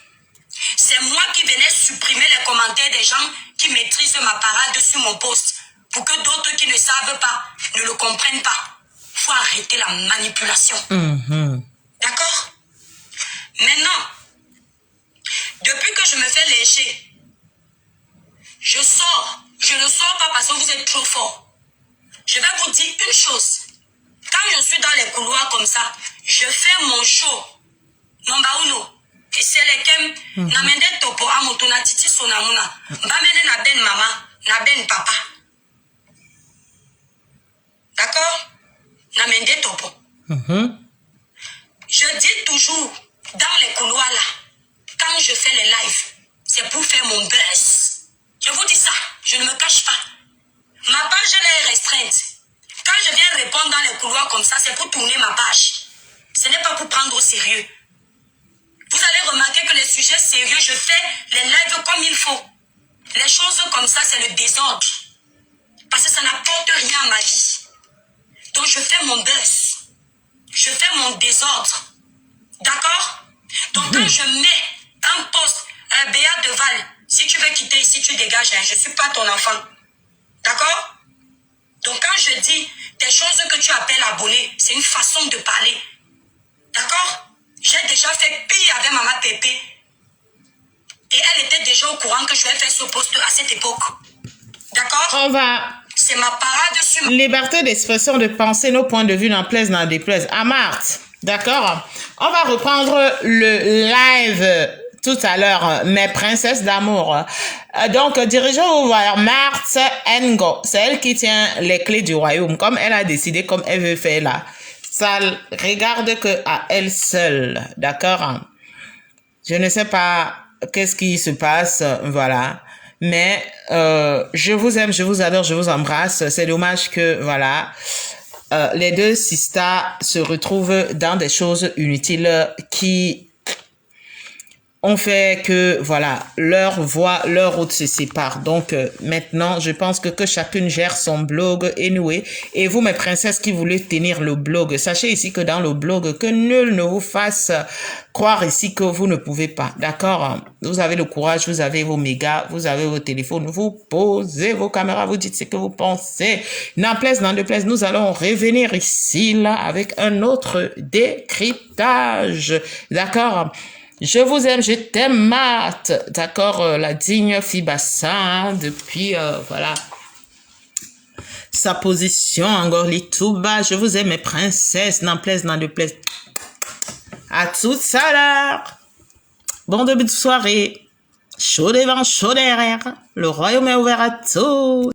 C'est moi qui venais supprimer les commentaires des gens qui maîtrisent ma parade sur mon post. Pour que d'autres qui ne savent pas ne le comprennent pas. Il faut arrêter la manipulation. D'accord? Maintenant, depuis que je me fais lécher, je sors. Je ne sors pas parce que vous êtes trop fort. Je vais vous dire une chose. Quand je suis dans les couloirs comme ça, je fais mon show. Nomba et c'est lesquels n'amène topo amoto na titi sonamuna. M'amène na ben maman, na ben papa. D'accord? N'amène topo. Je dis toujours, dans les couloirs là, quand je fais les lives, c'est pour faire mon buzz. Je vous dis ça, je ne me cache pas. Ma page elle est restreinte. Quand je viens répondre dans les couloirs comme ça, c'est pour tourner ma page. Ce n'est pas pour prendre au sérieux. Vous allez remarquer que les sujets sérieux, je fais les lives comme il faut. Les choses comme ça, c'est le désordre. Parce que ça n'apporte rien à ma vie. Donc je fais mon buzz. Je fais mon désordre. D'accord? Donc quand je mets un post, un Béat de Val, si tu veux quitter ici, tu dégages. Je ne suis pas ton enfant. D'accord? Donc quand je dis des choses que tu appelles abonnés, c'est une façon de parler. D'accord? J'ai déjà fait pire avec Maman Pépé. Et elle était déjà au courant que je vais faire ce poste à cette époque. D'accord? On va... C'est ma parade sur... Liberté d'expression, de penser nos points de vue, n'en plaise, n'en déplaise. À Marthe, d'accord? On va reprendre le live tout à l'heure, mes princesses d'amour. Donc, dirigeons vers Marthe Ngo. C'est elle qui tient les clés du royaume. Comme elle a décidé, comme elle veut faire là. Ça regarde que à elle seule, d'accord? Je ne sais pas qu'est-ce qui se passe, voilà. Mais je vous aime, je vous adore, je vous embrasse. C'est dommage que, voilà, les deux sisters se retrouvent dans des choses inutiles qui on fait que, voilà, leur voix, leur route se sépare. Donc, maintenant, je pense que chacune gère son blog anyway. Et vous, mes princesses qui voulez tenir le blog, sachez ici que dans le blog, que nul ne vous fasse croire ici que vous ne pouvez pas. D'accord? Vous avez le courage, vous avez vos mégas, vous avez vos téléphones, vous posez vos caméras, vous dites ce que vous pensez. N'en plaise, n'en déplaise, nous allons revenir ici, là, avec un autre décryptage. D'accord? Je vous aime, je t'aime, Matt. D'accord, la digne Fibassa, hein, depuis, voilà, sa position en Gorli tout bas. Je vous aime, mes princesses, n'en plaise, n'en déplaise. À tout à l'heure. Bon début de soirée. Chaud devant, chaud derrière. Le royaume est ouvert à tous.